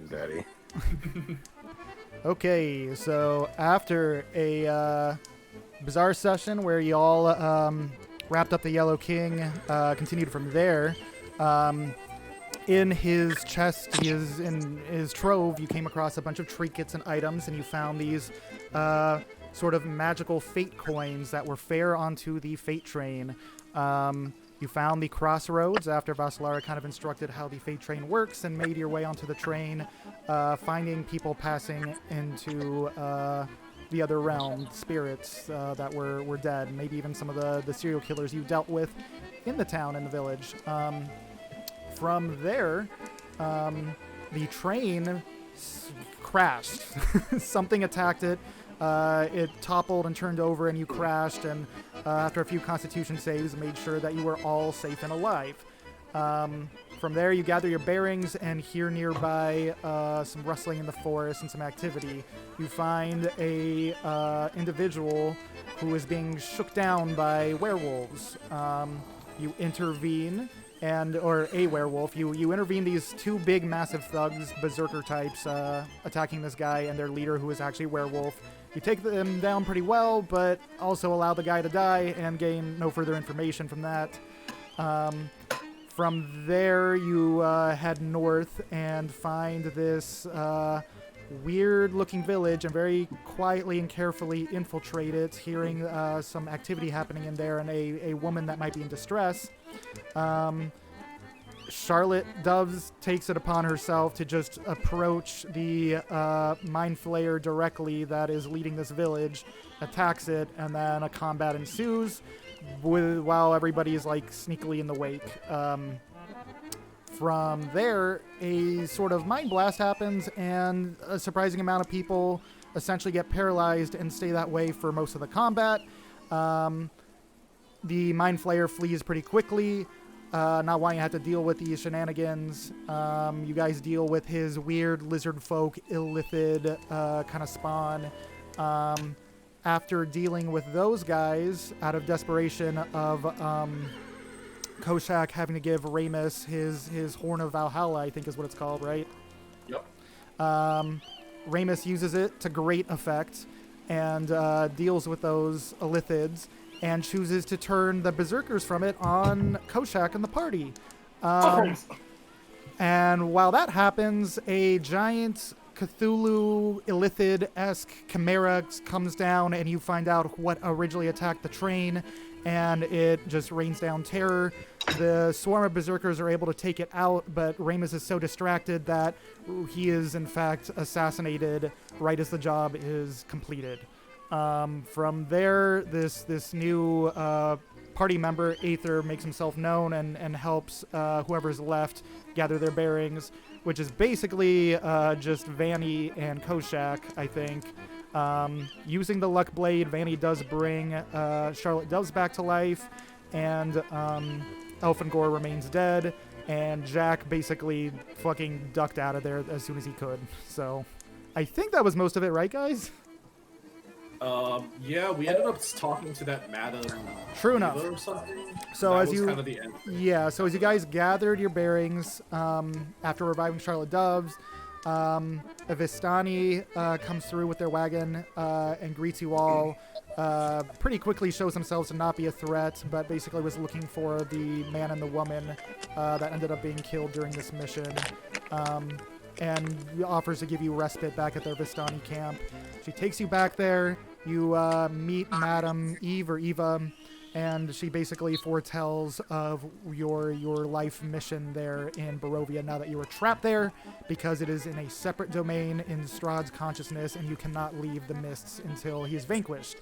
Daddy. Okay, so after a bizarre session where you all wrapped up the Yellow King, continued from there. In his chest, in his trove, you came across a bunch of trinkets and items, and you found these sort of magical fate coins that were fare onto the fate train. You found the crossroads after Vasalara kind of instructed how the fate train works and made your way onto the train, finding people passing into the other realm, spirits that were dead, maybe even some of the serial killers you dealt with in the town and the village. From there, the train crashed. Something attacked it. It toppled and turned over, and you crashed. And after a few Constitution saves, made sure that you were all safe and alive. From there, you gather your bearings and hear nearby some rustling in the forest and some activity. You find a individual who is being shook down by werewolves. You intervene. Or a werewolf, you intervene these two big, massive thugs, berserker types, attacking this guy and their leader, who is actually a werewolf. You take them down pretty well, but also allow the guy to die and gain no further information from that. From there, you head north and find this weird-looking village and very quietly and carefully infiltrate it, hearing some activity happening in there and a woman that might be in distress. Charlotte Doves takes it upon herself to just approach the mind flayer directly that is leading this village, attacks it, and then a combat ensues while everybody is like sneakily in the wake. From there, a sort of mind blast happens, and a surprising amount of people essentially get paralyzed and stay that way for most of the combat. The Mind Flayer flees pretty quickly, not wanting to have to deal with these shenanigans. You guys deal with his weird lizard folk, illithid kind of spawn. After dealing with those guys, out of desperation of Koshak having to give Ramus his Horn of Valhalla, I think is what it's called, right? Yep. Ramus uses it to great effect and deals with those illithids and chooses to turn the berserkers from it on Koshak and the party. And while that happens, a giant Cthulhu illithid-esque chimera comes down, and you find out what originally attacked the train, and it just rains down terror. The swarm of berserkers are able to take it out, but Ramus is so distracted that he is, in fact, assassinated right as the job is completed. From there, this new party member, Aether, makes himself known and helps whoever's left gather their bearings, which is basically just Vanny and Koshak, I think. Using the Luck Blade, Vanny does bring Charlotte Doves back to life, and Elfangor remains dead, and Jack basically fucking ducked out of there as soon as he could. So I think that was most of it, right, guys? Yeah, we ended up talking to that Madam True enough. or something. So that as was you, kind of the end. yeah, so as you guys gathered your bearings after reviving Charlotte Doves, Vistani comes through with their wagon and greets you all. Pretty quickly shows themselves to not be a threat, but basically was looking for the man and the woman that ended up being killed during this mission. And offers to give you respite back at their Vistani camp. She takes you back there. You meet Madam Eve or Eva, and she basically foretells of your life mission there in Barovia now that you are trapped there, because it is in a separate domain in Strahd's consciousness, and you cannot leave the mists until he is vanquished.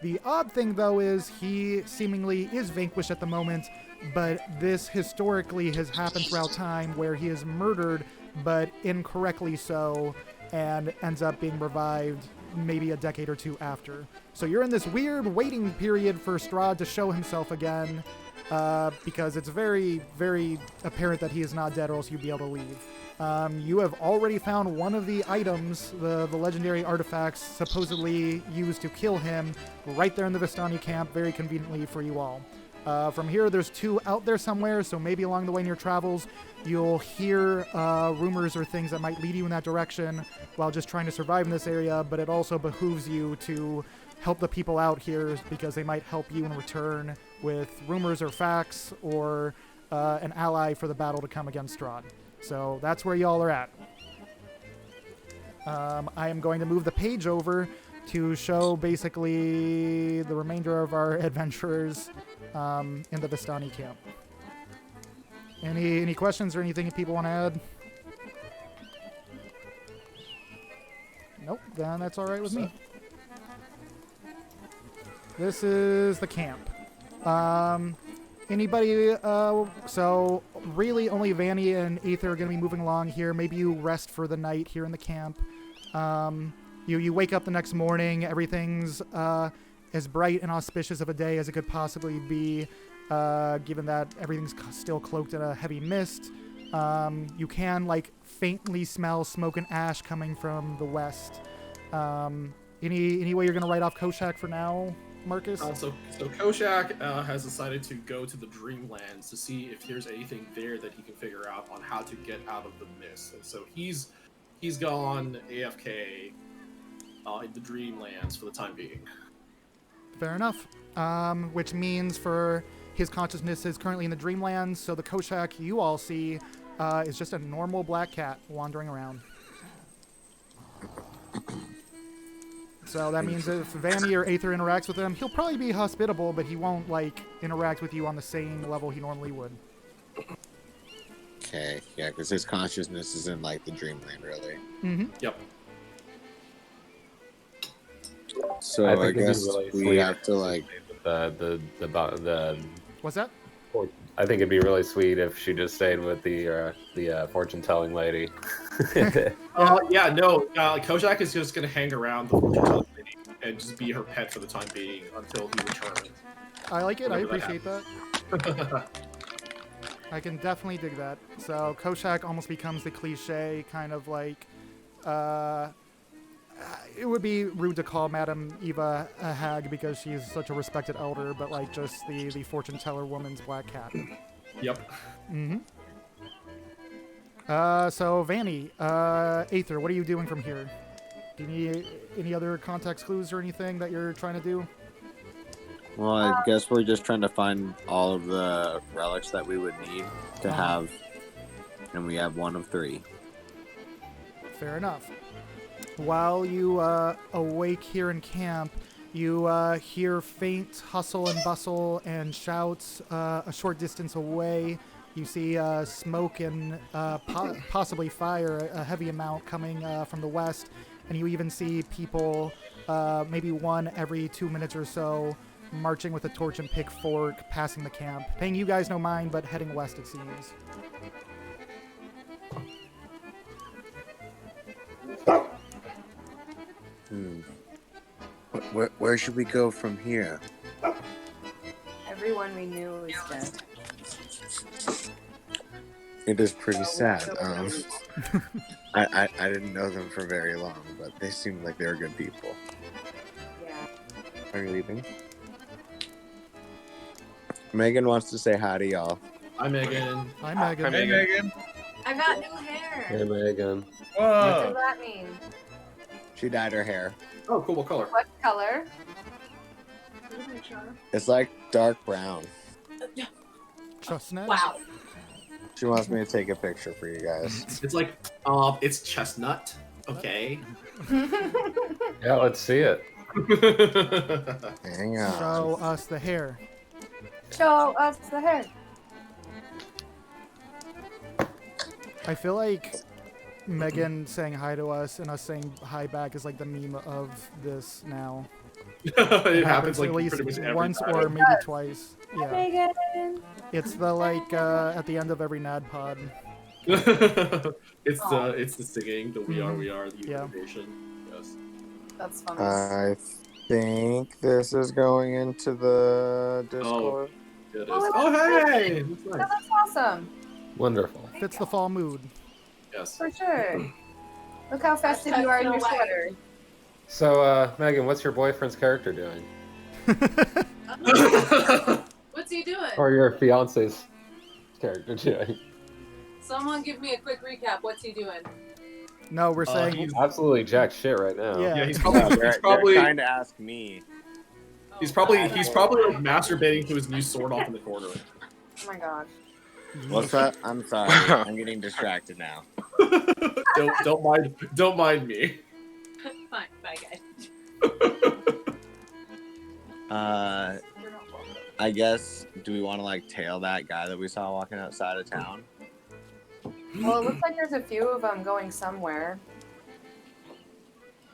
The odd thing, though, is he seemingly is vanquished at the moment, but this historically has happened throughout time where he is murdered, but incorrectly so, and ends up being revived maybe a decade or two after. So you're in this weird waiting period for Strahd to show himself again, because it's very, very apparent that he is not dead, or else you'd be able to leave. You have already found one of the items, the legendary artifacts supposedly used to kill him, right there in the Vistani camp, very conveniently for you all. From here, there's 2 out there somewhere, so maybe along the way in your travels, you'll hear rumors or things that might lead you in that direction while just trying to survive in this area, but it also behooves you to help the people out here because they might help you in return with rumors or facts or an ally for the battle to come against Strahd. So that's where y'all are at. I am going to move the page over to show basically the remainder of our adventurers in the Vistani camp. Any questions or anything people want to add? Nope, then that's all right with me. This is the camp. Anybody, so really only Vanny and Aether are going to be moving along here. Maybe you rest for the night here in the camp. You wake up the next morning, everything's as bright and auspicious of a day as it could possibly be, given that everything's still cloaked in a heavy mist. You can, like, faintly smell smoke and ash coming from the west. Any way you're going to write off Koshak for now, Marcus? So Koshak has decided to go to the Dreamlands to see if there's anything there that he can figure out on how to get out of the mist. And so he's gone AFK in the Dreamlands for the time being. Fair enough. Which means for his consciousness is currently in the Dreamlands, so the Koshak you all see is just a normal black cat wandering around. So that means if Vanny or Aether interacts with him, he'll probably be hospitable, but he won't, like, interact with you on the same level he normally would. Okay, yeah, because his consciousness is in, like, the Dreamland, really. Mm-hmm. Yep. So I guess really we have to, like... The What's that? I think it'd be really sweet if she just stayed with the fortune-telling lady. Yeah, no, Koshak is just going to hang around the fortune-telling lady and just be her pet for the time being until he returns. I like it. I appreciate that. I can definitely dig that. So Koshak almost becomes the cliche kind of like, it would be rude to call Madame Eva a hag because she's such a respected elder, but like just the fortune teller woman's black cat. Yep. Mm-hmm. So Vanny, Aether, what are you doing from here? Do you need any other context clues or anything that you're trying to do? Well, I guess we're just trying to find all of the relics that we would need to have, and we have 1 of 3. Fair enough. While you awake here in camp, you hear faint hustle and bustle and shouts a short distance away. You see smoke and possibly fire, a heavy amount coming from the west. And you even see people, maybe one every 2 minutes or so, marching with a torch and pitchfork, passing the camp. Paying you guys no mind, but heading west, it seems. Where should we go from here? Everyone we knew is dead. It is pretty sad. I didn't know them for very long, but they seemed like they were good people. Yeah. Are you leaving? Megan wants to say hi to y'all. Hi, Megan. Hi, Megan. Hi, Megan. I got new hair. Hey, Megan. What Whoa. does that mean? She dyed her hair. Oh, cool. What color? What color? It's like dark brown. Chestnut? Wow. She wants me to take a picture for you guys. It's like, it's chestnut. Okay. Yeah, let's see it. Hang on. Show us the hair. Show us the hair. I feel like Megan saying hi to us and us saying hi back is like the meme of this now. It happens like at least pretty much every once time. or maybe twice. Yeah. Megan. It's the like at the end of every NAD pod. It's the singing, the we are, the Yeah. innovation. Yes. That's funny. I think this is going into the Discord. It is. Oh, Oh, hey! That's Oh, nice. that's awesome. Wonderful. Fits the fall mood. Yes. For sure. Look how festive you are in your sweater. So, Megan, what's your boyfriend's character doing? What's What's he doing? Or your fiance's character doing? Someone give me a quick recap. What's he doing? No, we're saying he's- Absolutely jack shit right now. yeah. Yeah, he's No, probably they're trying to ask me. he's probably like masturbating to his new sword off in the corner. Oh my god. What's that? I'm sorry. I'm getting distracted now. Don't mind me. Fine, bye guys. I guess, do we want to like tail that guy that we saw walking outside of town? Well, it looks like there's a few of them going somewhere.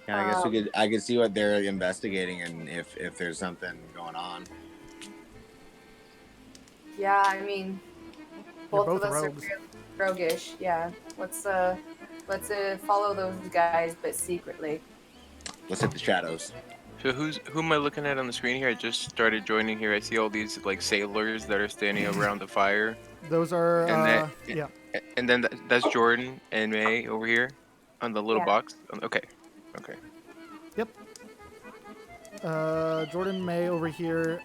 And I guess I could see what they're investigating and if there's something going on. Yeah, I mean, both both of us rogues. are roguish. Yeah, let's follow those guys, but secretly. Let's hit the shadows. So who am I looking at on the screen here? I just started joining here. I see all these like sailors that are standing around the fire. Those are And yeah. And then that's Jordan and May over here on the little Yeah. box. Okay. Jordan May over here.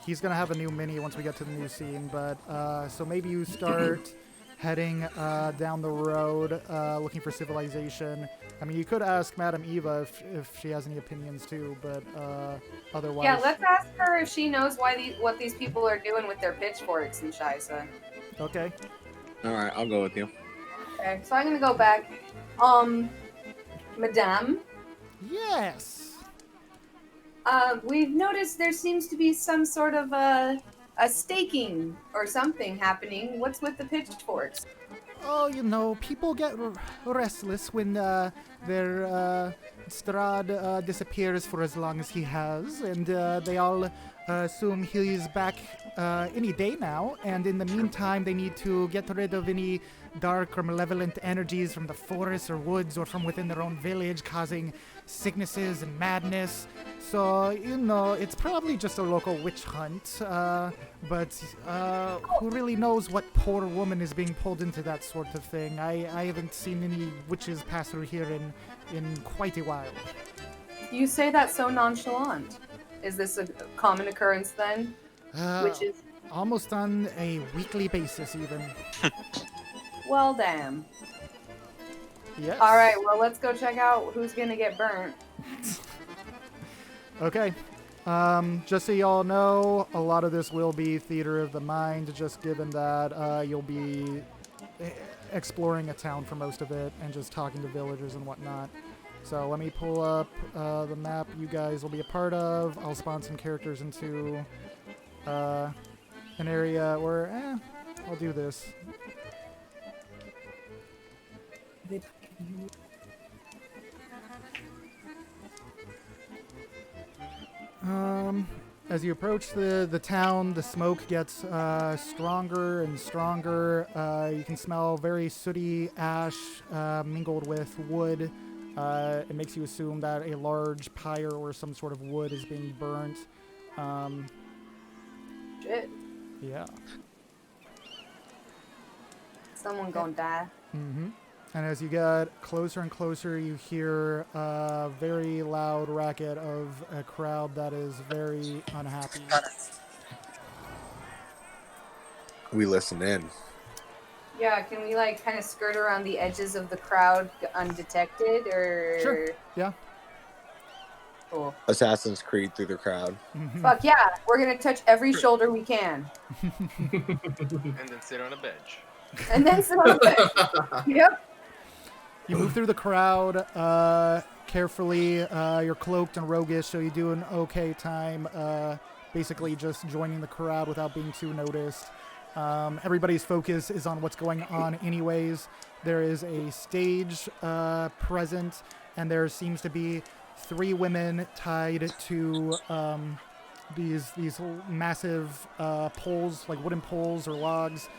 He's gonna have a new mini once we get to the new scene, but so maybe you start heading down the road, looking for civilization. I mean, you could ask Madame Eva if she has any opinions too, but otherwise. Yeah, let's ask her if she knows what these people are doing with their pitchforks and Shisa. Okay. All right, I'll go with you. Okay, so I'm gonna go back. Madame, Yes. we've noticed there seems to be some sort of a staking or something happening. What's with the pitchforks? Oh, you know, people get restless when their Strahd disappears for as long as he has, and they all assume he's back any day now. And in the meantime, they need to get rid of any dark or malevolent energies from the forests or woods or from within their own village, causing sicknesses and madness. So, you know, it's probably just a local witch hunt, but who really knows what poor woman is being pulled into that sort of thing? I haven't seen any witches pass through here in quite a while. You say that so nonchalant. Is this a common occurrence then? Witches? Almost on a weekly basis, even. Well, damn. Yes. All right, well, let's go check out who's gonna get burnt. Okay. Just so y'all know, a lot of this will be theater of the mind, just given that you'll be exploring a town for most of it and just talking to villagers and whatnot. So let me pull up the map you guys will be a part of. I'll spawn some characters into an area where, I'll do this. As you approach the town, the smoke gets stronger and stronger. You can smell very sooty ash mingled with wood. It makes you assume that a large pyre or some sort of wood is being burnt. Shit. Yeah. Someone gonna die. Mm-hmm. And as you get closer and closer, you hear a very loud racket of a crowd that is very unhappy. We listen in. Yeah, can we like kind of skirt around the edges of the crowd undetected, or? Sure. Yeah. Cool. Assassin's Creed through the crowd. Mhm. Fuck yeah, we're gonna touch every shoulder we can, And then sit on a bench. and then sit on the bench. Yep. You move through the crowd carefully. You're cloaked and roguish, so you do an okay time. Basically, just joining the crowd without being too noticed. Everybody's focus is on what's going on, anyways. There is a stage present, and there seems to be 3 women tied to these massive poles, like wooden poles or logs.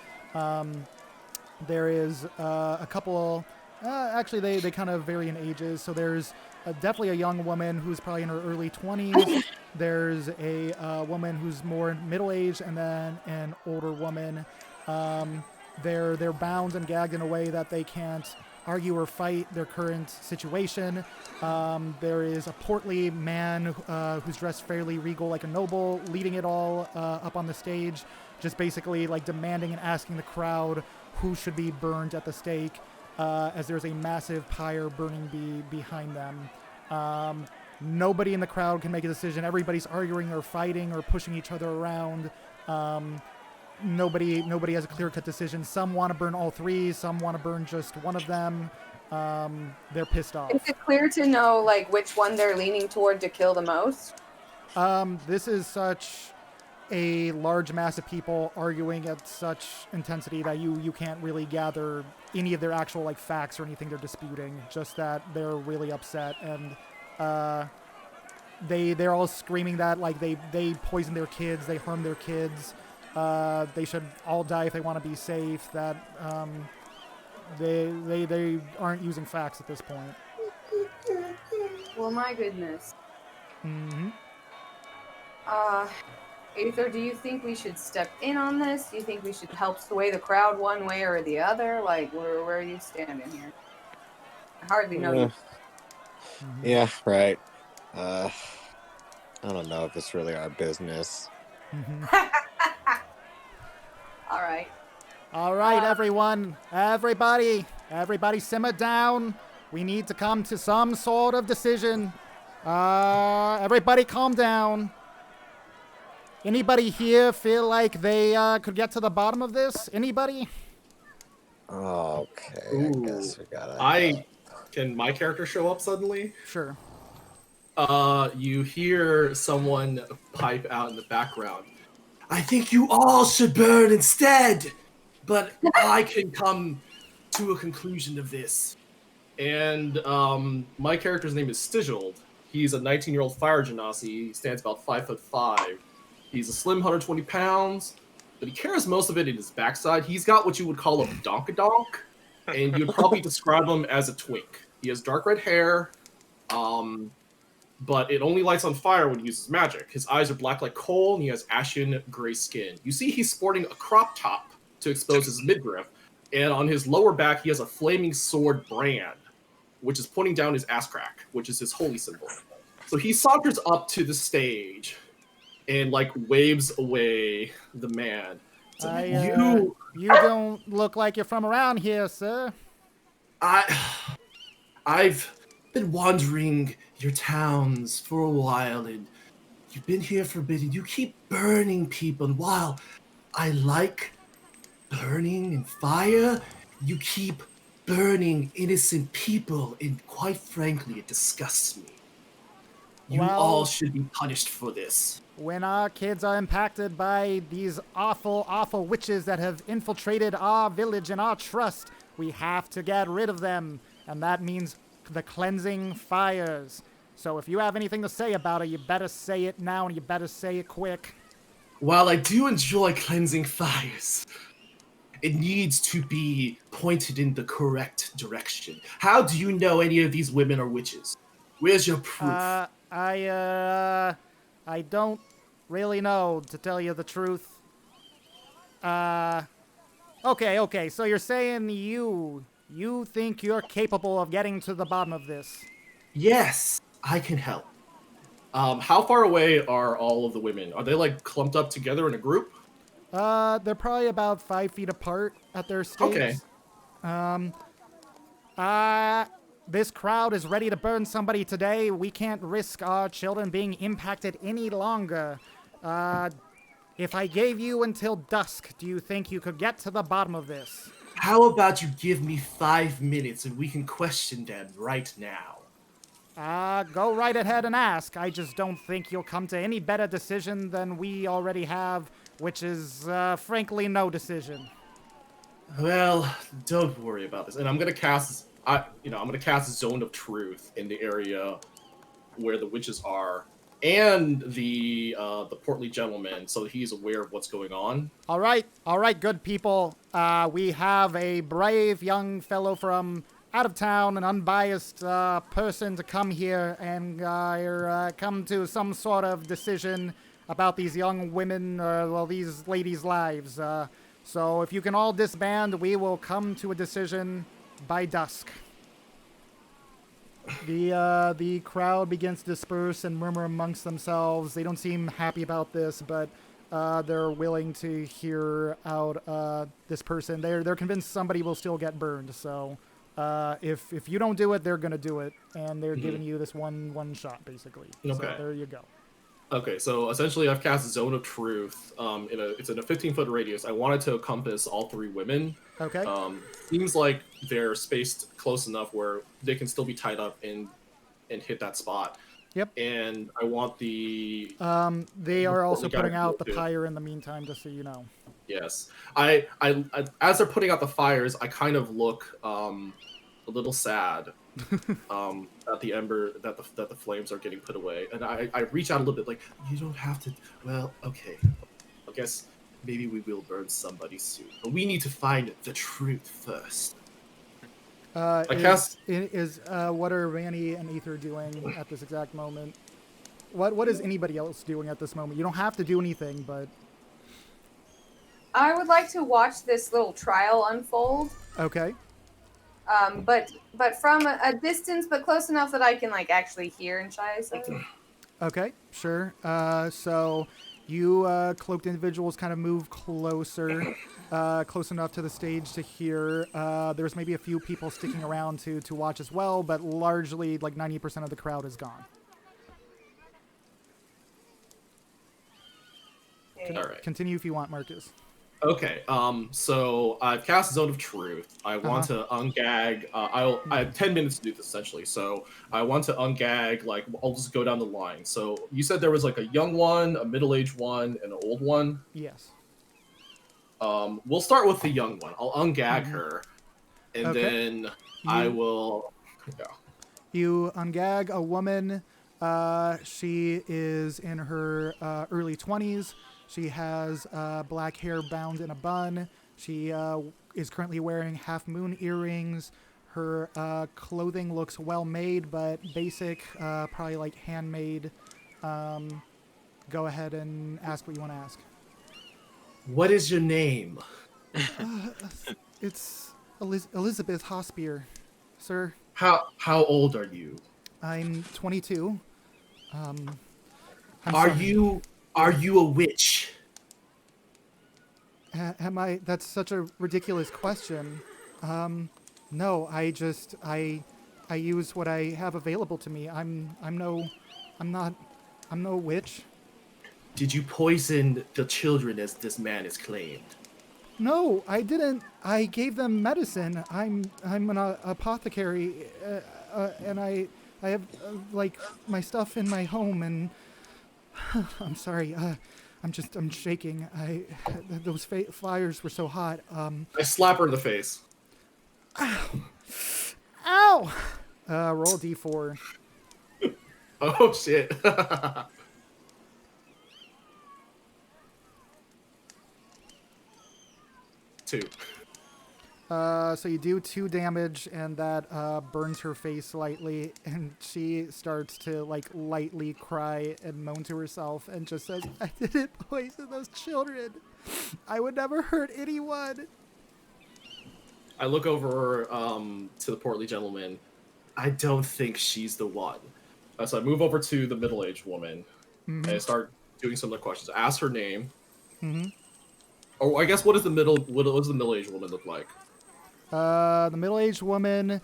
There is a couple. Actually, they kind of vary in ages. So there's definitely a young woman who's probably in her early 20s. There's a woman who's more middle-aged, and then an older woman. They're bound and gagged in a way that they can't argue or fight their current situation. There is a portly man who's dressed fairly regal like a noble, leading it all up on the stage, just basically like demanding and asking the crowd who should be burned at the stake, as there's a massive pyre burning behind them. Nobody in the crowd can make a decision. Everybody's arguing or fighting or pushing each other around. Nobody has a clear-cut decision. Some want to burn all three. Some want to burn just one of them. They're pissed off. Is it clear to know like which one they're leaning toward to kill the most? This is such a large mass of people arguing at such intensity that you can't really gather any of their actual like facts or anything they're disputing. Just that they're really upset, and they're all screaming that like they poison their kids, they harm their kids. They should all die if they want to be safe. That they aren't using facts at this point. Well, my goodness. Mm-hmm. Aether, do you think we should step in on this? Do you think we should help sway the crowd one way or the other? Like, where are you standing here? I hardly know you. Yeah, right. I don't know if it's really our business. Mm-hmm. All All right, everyone. Everybody simmer down. We need to come to some sort of decision. Everybody calm down. Anybody here feel like they could get to the bottom of this? Anybody? Okay, Ooh. I guess we gotta. Can my character show up suddenly? Sure. You hear someone pipe out in the background. I think you all should burn instead, but I can come to a conclusion of this. And my character's name is Stigild. He's a 19-year-old fire genasi. He stands about 5'5". He's a slim 120 pounds, but he carries most of it in his backside. He's got what you would call a donkadonk, and you'd probably describe him as a twink. He has dark red hair, but it only lights on fire when he uses magic. His eyes are black like coal, and he has ashen gray skin. You see he's sporting a crop top to expose his midriff, and on his lower back he has a flaming sword brand, which is pointing down his ass crack, which is his holy symbol. So he saunters up to the stage and like waves away the man. So, You don't look like you're from around here, sir. I've been wandering your towns for a while, and you've been here forbidden. You keep burning people, and while I like burning and fire, you keep burning innocent people, and quite frankly, it disgusts me. You Well, all should be punished for this. When our kids are impacted by these awful, awful witches that have infiltrated our village and our trust, we have to get rid of them. And that means the cleansing fires. So if you have anything to say about it, you better say it now, and you better say it quick. While I do enjoy cleansing fires, it needs to be pointed in the correct direction. How do you know any of these women are witches? Where's your proof? I don't really know, to tell you the truth. Okay, so you're saying you think you're capable of getting to the bottom of this? Yes, I can help. How far away are all of the women? Are they like clumped up together in a group? They're probably about 5 feet apart at their stakes. Okay. This crowd is ready to burn somebody today. We can't risk our children being impacted any longer. If I gave you until dusk, do you think you could get to the bottom of this? How about you give me 5 minutes and we can question them right now? Go right ahead and ask. I just don't think you'll come to any better decision than we already have, which is, frankly, no decision. Well, don't worry about this. And I'm gonna cast, I'm gonna cast Zone of Truth in the area where the witches are, and the portly gentleman, so he's aware of what's going on. All right, good people. We have a brave young fellow from out of town, an unbiased person to come here and come to some sort of decision about these young women, these ladies' lives. So if you can all disband, we will come to a decision By dusk, the crowd begins to disperse and murmur amongst themselves. They don't seem happy about this, but they're willing to hear out this person. They're convinced somebody will still get burned. So if you don't do it, they're gonna do it, and they're giving you this one shot basically. Okay. So there you go. Okay, so essentially I've cast Zone of Truth. It's in a 15-foot radius. I wanted to encompass all 3 women. Okay. Seems like they're spaced close enough where they can still be tied up and hit that spot. Yep. And I want the They are also guy putting to out the do it. fire in the meantime, just so you know. Yes. I as they're putting out the fires, I kind of look a little sad that the flames are getting put away, and I reach out a little bit like, you don't have to. Well, okay. I guess maybe we will burn somebody soon, but we need to find the truth first. What are Vanny and Ether doing at this exact moment? What is anybody else doing at this moment? You don't have to do anything, but I would like to watch this little trial unfold. okay. But from a distance, but close enough that I can like actually hear and shy. So. Okay, sure. So you cloaked individuals kind of move closer, close enough to the stage to hear. There's maybe a few people sticking around to watch as well, but largely like 90% of the crowd is gone. All right. Continue if you want, Marcus. Okay, so I've cast Zone of Truth. I want to ungag. I have 10 minutes to do this essentially. So I want to ungag. Like I'll just go down the line. So you said there was like a young one, a middle-aged one, and an old one. Yes. We'll start with the young one. I'll ungag her, and then I will. Yeah. You ungag a woman. She is in her early 20s. She has black hair bound in a bun. She is currently wearing half moon earrings. Her clothing looks well made, but basic, probably like handmade. Go ahead and ask what you want to ask. What is your name? It's Elizabeth Hospier, sir. How old are you? I'm 22. Are you a witch? Am I? That's such a ridiculous question. No, I use what I have available to me. I'm no witch. Did you poison the children as this man has claimed? No, I didn't. I gave them medicine. I'm an apothecary, and I have like my stuff in my home, and I'm sorry. I'm shaking. Those fires were so hot. I slap her in the face. Ow! Roll a d4. Oh shit. 2. So you do 2 damage, and that burns her face slightly, and she starts to like lightly cry and moan to herself, and just says, "I didn't poison those children. I would never hurt anyone." I look over to the portly gentleman. I don't think she's the one. So I move over to the middle-aged woman and I start doing some of the questions. I ask her name. Oh, I guess what does the middle-aged woman look like? The middle-aged woman,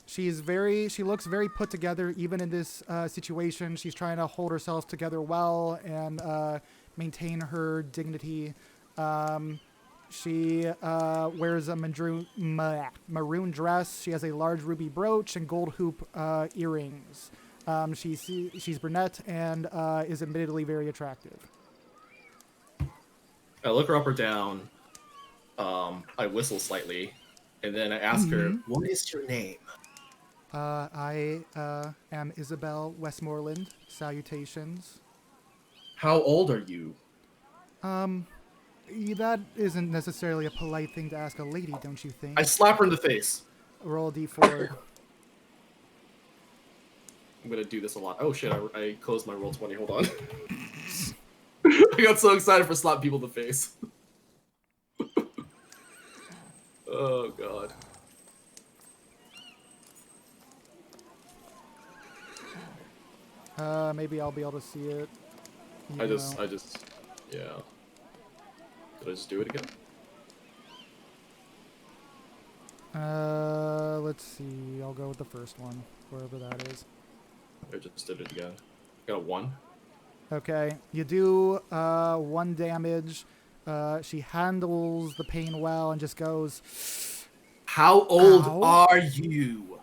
she looks very put together, even in this situation. She's trying to hold herself together well and maintain her dignity. She wears a maroon dress. She has a large ruby brooch and gold hoop earrings. She's brunette and is admittedly very attractive. I look her up or down. I whistle slightly, and then I ask her, "What is your name?" I am Isabel Westmoreland. Salutations. How old are you? That isn't necessarily a polite thing to ask a lady, don't you think? I slap her in the face. Roll a d4. I'm gonna do this a lot. Oh shit! I closed my roll 20. Hold on. I got so excited for slapping people in the face. Oh god. Maybe I'll be able to see it. I even just, though- yeah. Did I just do it again? Let's see. I'll go with the first one, wherever that is. I just did it again. Got a 1. Okay, you do 1 damage. She handles the pain well and just goes, How old Ow. are you?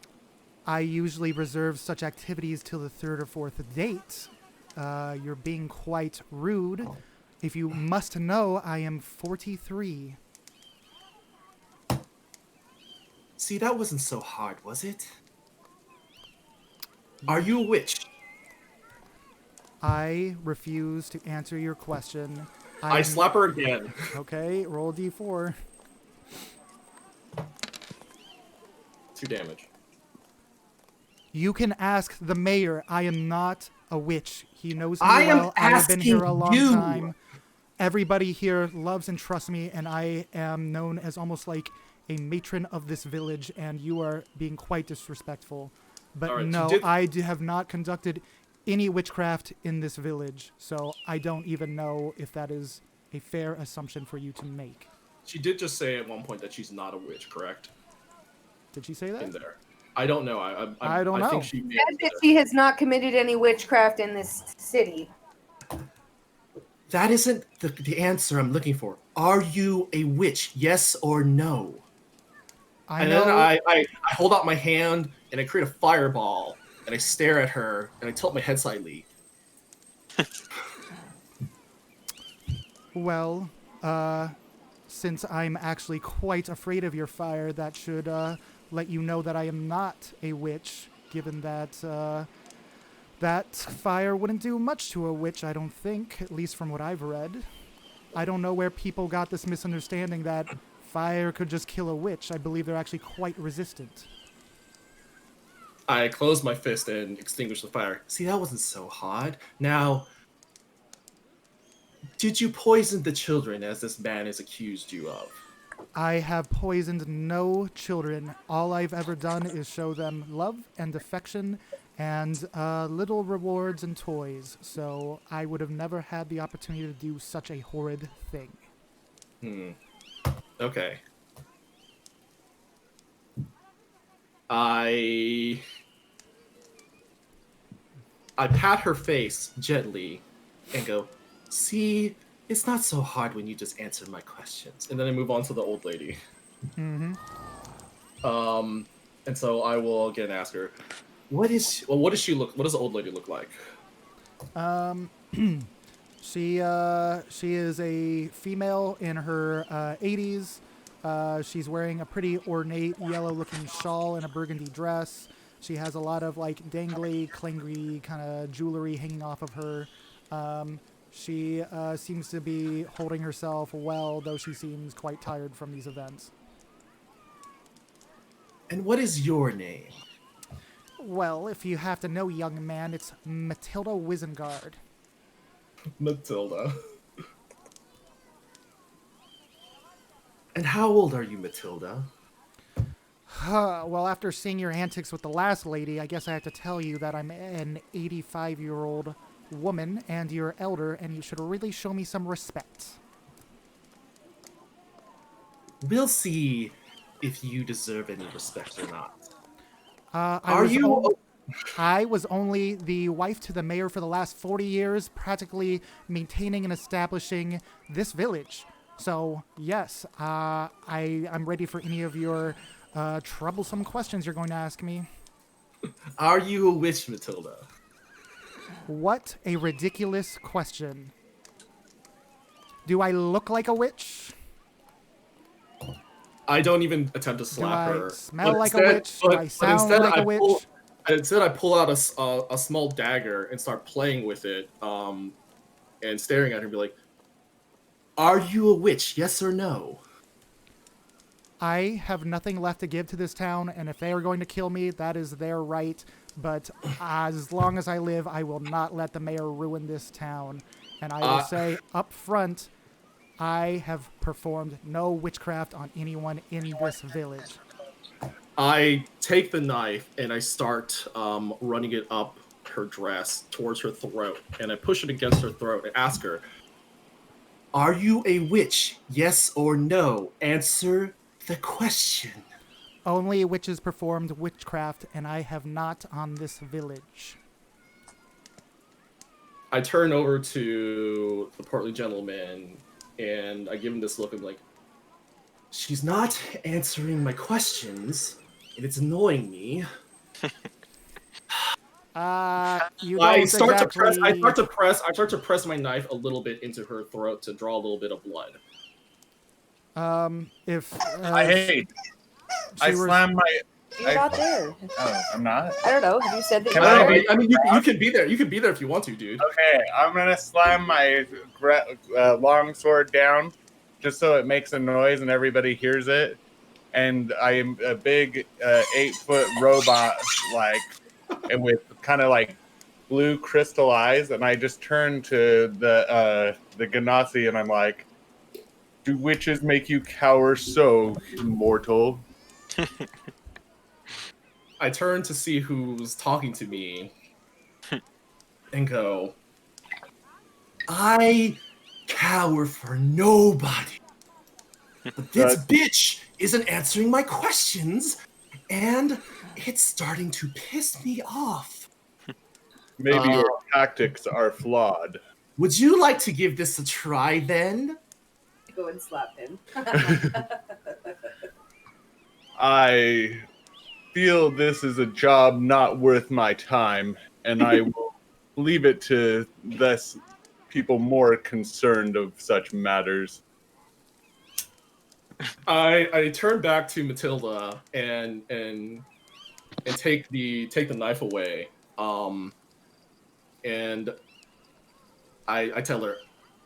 I usually reserve such activities till the 3rd or 4th date. You're being quite rude. If you must know, I am 43. See, that wasn't so hard, was it? Are you a witch? I refuse to answer your question. I slap her again. Okay, roll d4. 2 damage. You can ask the mayor. I am not a witch. He knows me I am well. I have been here a asking long you. time. Everybody here loves and trusts me, and I am known as almost like a matron of this village, and you are being quite disrespectful. But All right, no, she did- I have not conducted any witchcraft in this village, so I don't even know if that is a fair assumption for you to make. She did just say at one point that she's not a witch, correct? Did she say In that? there. I don't know. I don't know. think she may Said have that said she has not committed any witchcraft in this city. That isn't the answer I'm looking for. Are you a witch? Yes or no? I And know. then I hold out my hand and I create a fireball and I stare at her and I tilt my head slightly. Well, since I'm actually quite afraid of your fire, that should let you know that I am not a witch, given that that fire wouldn't do much to a witch, I don't think, at least from what I've read. I don't know where people got this misunderstanding that fire could just kill a witch. I believe they're actually quite resistant. I close my fist and extinguish the fire. See, that wasn't so hard. Now, did you poison the children as this man has accused you of? I have poisoned no children. All I've ever done is show them love and affection and little rewards and toys. So I would have never had the opportunity to do such a horrid thing. Okay. I pat her face gently and go, see, it's not so hard when you just answer my questions. And then I move on to the old lady. Mm-hmm. And so I will again ask her, what does the old lady look like? She is a female in her 80s. She's wearing a pretty ornate yellow-looking shawl and a burgundy dress. She has a lot of like dangly, clangly kind of jewelry hanging off of her. She seems to be holding herself well, though she seems quite tired from these events. And what is your name? Well, if you have to know, young man, it's Matilda Wisengard. Matilda. And how old are you, Matilda? Well, after seeing your antics with the last lady, I guess I have to tell you that I'm an 85-year-old woman and you're elder, and you should really show me some respect. We'll see if you deserve any respect or not. I was only the wife to the mayor for the last 40 years, practically maintaining and establishing this village. So, yes, I'm ready for any of your troublesome questions you're going to ask me. Are you a witch, Matilda? What a ridiculous question. Do I look like a witch? I don't even attempt to slap her. Do I smell like a witch? Do I sound like a witch? Instead, I pull out a small dagger and start playing with it, and staring at her and be like, "Are you a witch? Yes or no?" I have nothing left to give to this town, and if they are going to kill me, that is their right. But as long as I live, I will not let the mayor ruin this town. And I will say up front, I have performed no witchcraft on anyone in this village. I take the knife and I start running it up her dress towards her throat, and I push it against her throat and ask her, "Are you a witch? Yes or no? Answer the question." Only witches performed witchcraft, and I have not on this village. I turn over to the portly gentleman, and I give him this look of like, "She's not answering my questions, and it's annoying me." You don't I start exactly... to press my knife a little bit into her throat to draw a little bit of blood. If Hey, I were... slammed my. You're not there. Oh, I'm not. I don't know. Have you said that Can you're I there? be- I mean, you can be there. You can be there if you want to, dude. Okay, I'm gonna slam my long sword down, just so it makes a noise and everybody hears it. And I am a big 8-foot robot, like, and with kind of like blue crystal eyes. And I just turn to the Ganassi and I'm like, "Do witches make you cower so, mortal?" I turn to see who's talking to me and go, "I cower for nobody. But this bitch isn't answering my questions, and it's starting to piss me off. Maybe your tactics are flawed. Would you like to give this a try then?" Go and slap him. I feel this is a job not worth my time, and I will leave it to less people more concerned of such matters. I turn back to Matilda and take the knife away. And I tell her,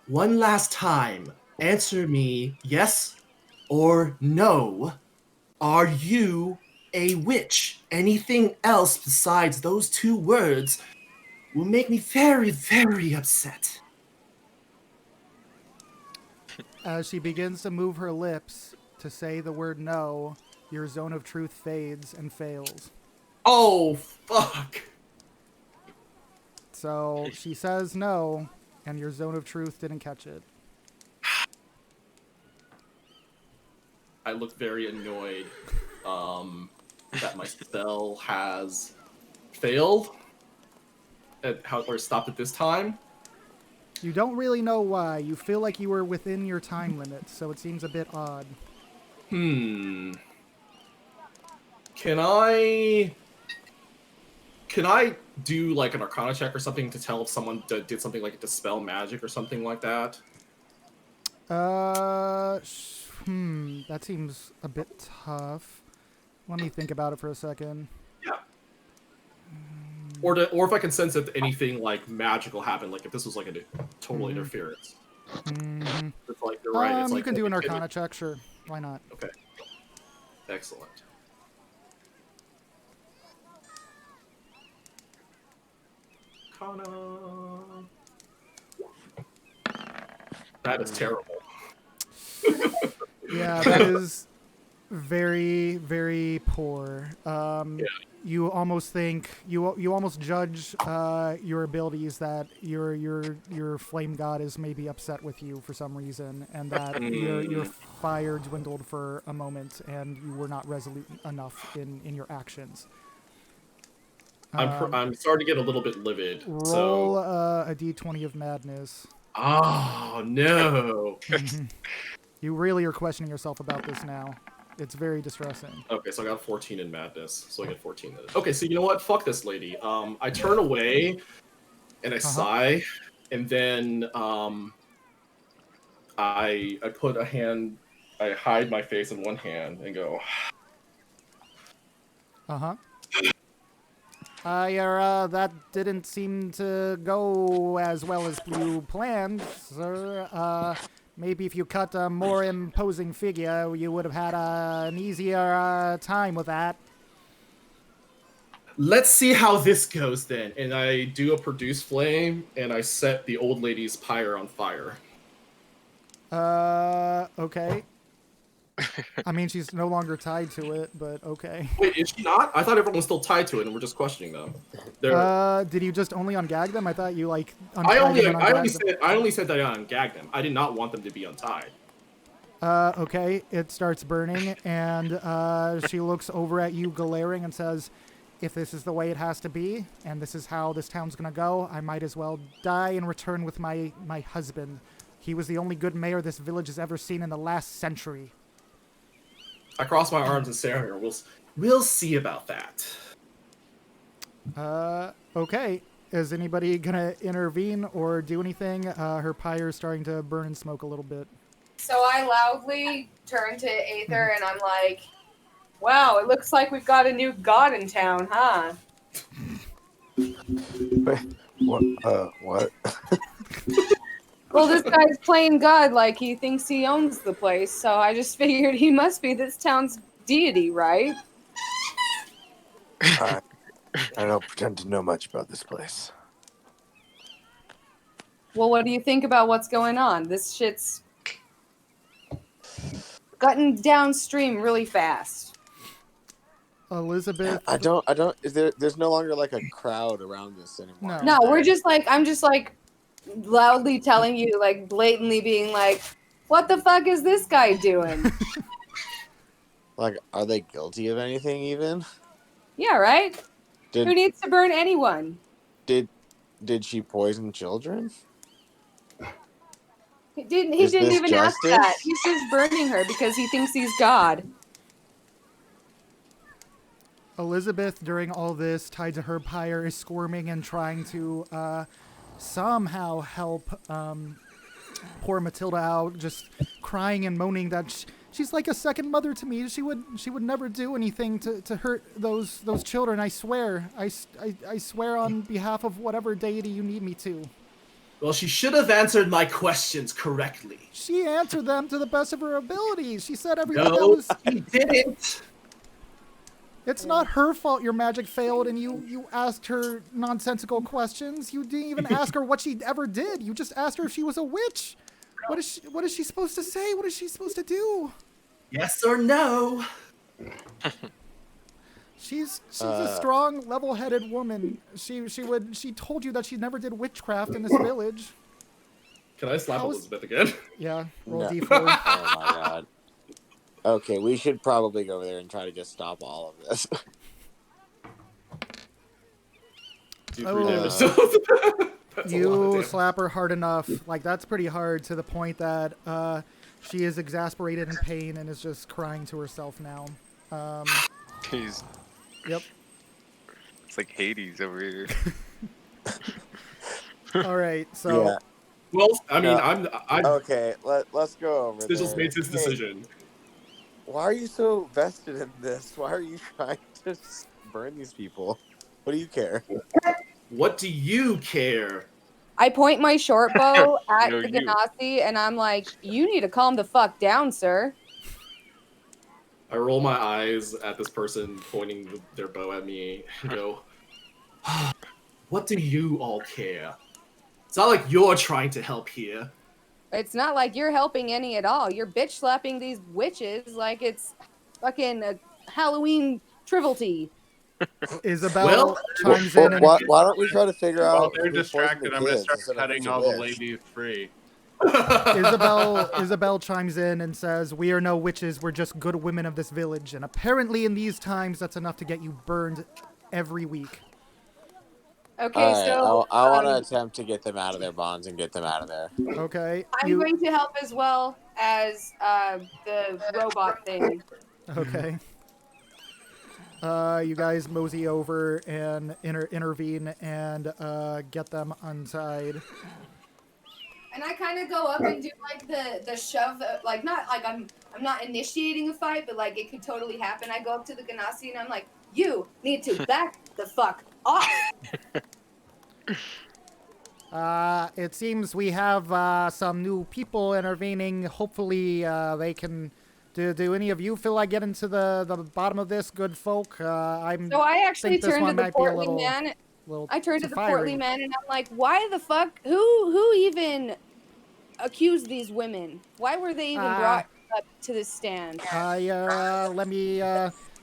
"One last time, answer me yes or no. Are you a witch? Anything else besides those two words will make me very, very upset." As she begins to move her lips to say the word no, your zone of truth fades and fails. Oh, fuck. So she says no, and your zone of truth didn't catch it. I look very annoyed that my spell has failed or stopped at this time. You don't really know why. You feel like you were within your time limit, so it seems a bit odd. Can I do like an Arcana check or something to tell if someone did something like dispel magic or something like that? That seems a bit tough. Let me think about it for a second. Yeah. Or if I can sense if anything like magical happened, like if this was like a total interference. It's like you're right. It's like you can do an Arcana check, sure. Why not? Okay. Excellent. Arcana. That is terrible. Yeah, that is very, very poor. You almost think you almost judge your abilities that your flame god is maybe upset with you for some reason, and that your fire dwindled for a moment, and you were not resolute enough in your actions. I'm starting to get a little bit livid. Roll a d20 of madness. Oh no! You really are questioning yourself about this now. It's very distressing. Okay, so I got 14 in madness, so I get 14. Okay, so you know what? Fuck this lady. I turn away, and I sigh, and then I put a hand, I hide my face in one hand and go. That didn't seem to go as well as you planned, sir. Maybe if you cut a more imposing figure, you would have had an easier time with that. Let's see how this goes then. And I do a produce flame, and I set the old lady's pyre on fire. Okay. I mean, she's no longer tied to it, but okay. Wait, is she not? I thought everyone was still tied to it, and we're just questioning them. Did you just only ungag them? I thought you like untied them and ungagged them. I only said that I ungagged them. I did not want them to be untied. Okay, it starts burning, and she looks over at you, glaring, and says, "If this is the way it has to be, and this is how this town's gonna go, I might as well die and return with my husband. He was the only good mayor this village has ever seen in the last century." I cross my arms and stare at her. We'll see about that. Okay. Is anybody gonna intervene or do anything? Her pyre is starting to burn and smoke a little bit. So I loudly turn to Aether and I'm like, wow, it looks like we've got a new god in town, huh? Wait, what? Well, this guy's playing God like he thinks he owns the place, so I just figured he must be this town's deity, right? I don't pretend to know much about this place. Well, what do you think about what's going on? This shit's gotten downstream really fast. Elizabeth. I don't. There's no longer like a crowd around this anymore. No, I'm just like loudly telling you, like blatantly being like, what the fuck is this guy doing? Like, are they guilty of anything even? Yeah, right? Did, Who needs to burn anyone? Did she poison children? He didn't Is even this ask justice? that. He's just burning her because he thinks he's God. Elizabeth, during all this, tied to her pyre, is squirming and trying to somehow help poor Matilda out, just crying and moaning that she's like a second mother to me. She would never do anything to hurt those children. I swear. I swear on behalf of whatever deity you need me to. Well, she should have answered my questions correctly. She answered them to the best of her abilities. She said everything that No, was... she didn't. It's not her fault your magic failed and you asked her nonsensical questions. You didn't even ask her what she ever did. You just asked her if she was a witch. What is she supposed to say? What is she supposed to do? Yes or no? She's a strong, level-headed woman. She told you that she never did witchcraft in this village. Can I slap Elizabeth again? Yeah, roll No. D4. Oh my god. Okay, we should probably go over there and try to just stop all of this. Do 3 damage. That's a lot of You damage. slap her hard enough. Like, that's pretty hard to the point that she is exasperated in pain and is just crying to herself now. Jeez. Yep. It's like Hades over here. All right, so... Yeah. Well, I mean, No. I'm Okay, let's go over Sigil's there. made his decision. Why are you so vested in this? Why are you trying to burn these people? What do you care? What do you care? I point my short bow at No, the you. Ganassi and I'm like, you need to calm the fuck down, sir. I roll my eyes at this person pointing their bow at me and go, what do you all care? It's not like you're trying to help here. It's not like you're helping any at all. You're bitch slapping these witches like it's fucking a Halloween trivialty. Isabel chimes in and... Why don't we try to figure While out they're who poisoned distracted, the I'm gonna kids start instead of cutting who's a all the witch? ladies free. Isabel chimes in and says, "We are no witches, we're just good women of this village, and apparently in these times that's enough to get you burned every week." Okay, All right, so I want to attempt to get them out of their bonds and get them out of there. Okay. I'm going to help as well as the robot thing. Okay. You guys mosey over and intervene and get them untied. And I kind of go up and do like the shove, like not like I'm not initiating a fight, but like it could totally happen. I go up to the Ganassi and I'm like, you need to back the fuck off. It seems we have some new people intervening. Hopefully they can... Do any of you feel like getting to the bottom of this, good folk? So I actually think this turned to one the might be a portly little- man. little I turned to the fiery. portly man and I'm like, why the fuck? Who even accused these women? Why were they even brought up to the stand. Let me.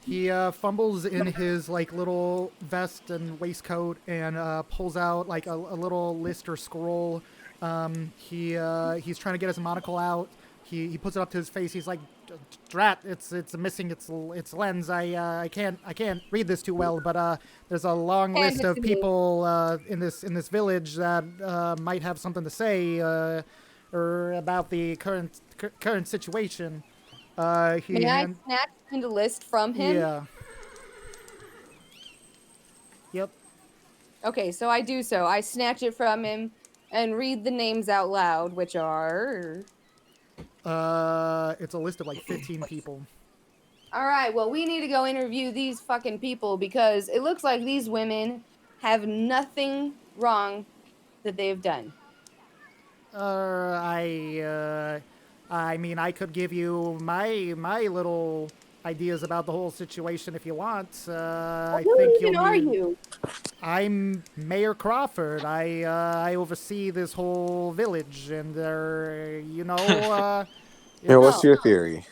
He fumbles in his like little vest and waistcoat and pulls out like a little list or scroll. He's trying to get his monocle out. He puts it up to his face. He's like, "Drat! It's missing its lens. I can't read this too well. But there's a long Hand list it of to me. people in this village that might have something to say or about the current situation." May I snatch the list from him? Yeah. Yep. Okay, so I do so. I snatch it from him and read the names out loud, which are. It's a list of like 15 people. All right, well, we need to go interview these fucking people because it looks like these women have nothing wrong that they've done. I mean, I could give you my little ideas about the whole situation if you want. I Who think even you'll are need. you? I'm Mayor Crawford. I oversee this whole village, and Yeah, what's your theory?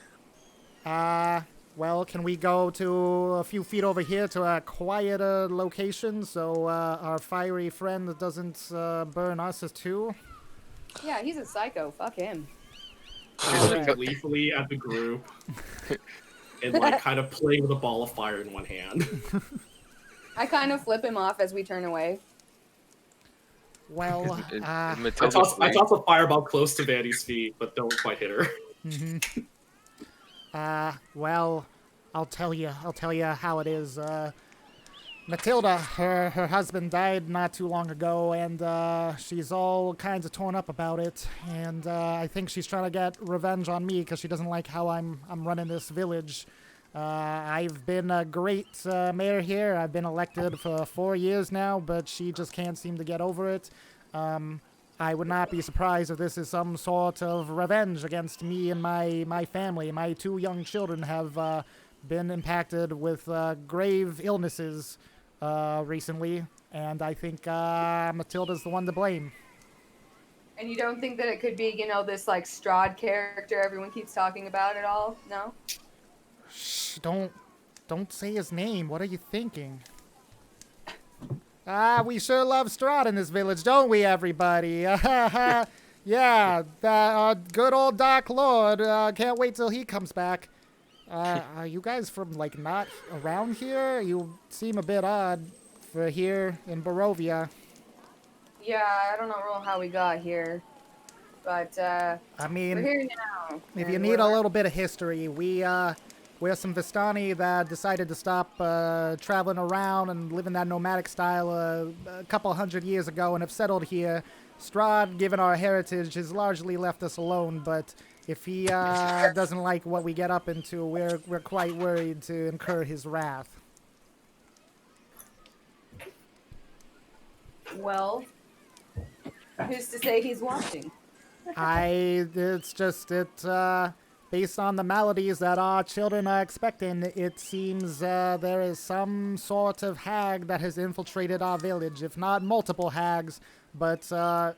Well, can we go to a few feet over here to a quieter location so our fiery friend doesn't burn us as too? Yeah, he's a psycho. Fuck him. He's looking gleefully at the group and like kind of playing with a ball of fire in one hand. I kind of flip him off as we turn away. Well, I toss a fireball close to Vanny's feet, but don't quite hit her. Well, I'll tell you how it is. Matilda, her husband died not too long ago, and she's all kinds of torn up about it. And I think she's trying to get revenge on me because she doesn't like how I'm running this village. I've been a great mayor here. I've been elected for 4 years now, but she just can't seem to get over it. I would not be surprised if this is some sort of revenge against me and my family. My 2 young children have been impacted with grave illnesses recently, and I think Matilda's the one to blame. And you don't think that it could be, this like Strahd character everyone keeps talking about at all? No? Shh, don't say his name. What are you thinking? We sure love Strahd in this village, don't we, everybody? Yeah, that good old Dark Lord. Can't wait till he comes back. Are you guys from, like, not around here? You seem a bit odd for here in Barovia. Yeah, I don't know how we got here. But, I mean, we're here now. if you need a little bit of history, we're some Vistani that decided to stop traveling around and living that nomadic style a couple hundred years ago and have settled here. Strahd, given our heritage, has largely left us alone, but if he doesn't like what we get up into, we're quite worried to incur his wrath. Well, who's to say he's watching? Based on the maladies that our children are expecting, it seems there is some sort of hag that has infiltrated our village, if not multiple hags, but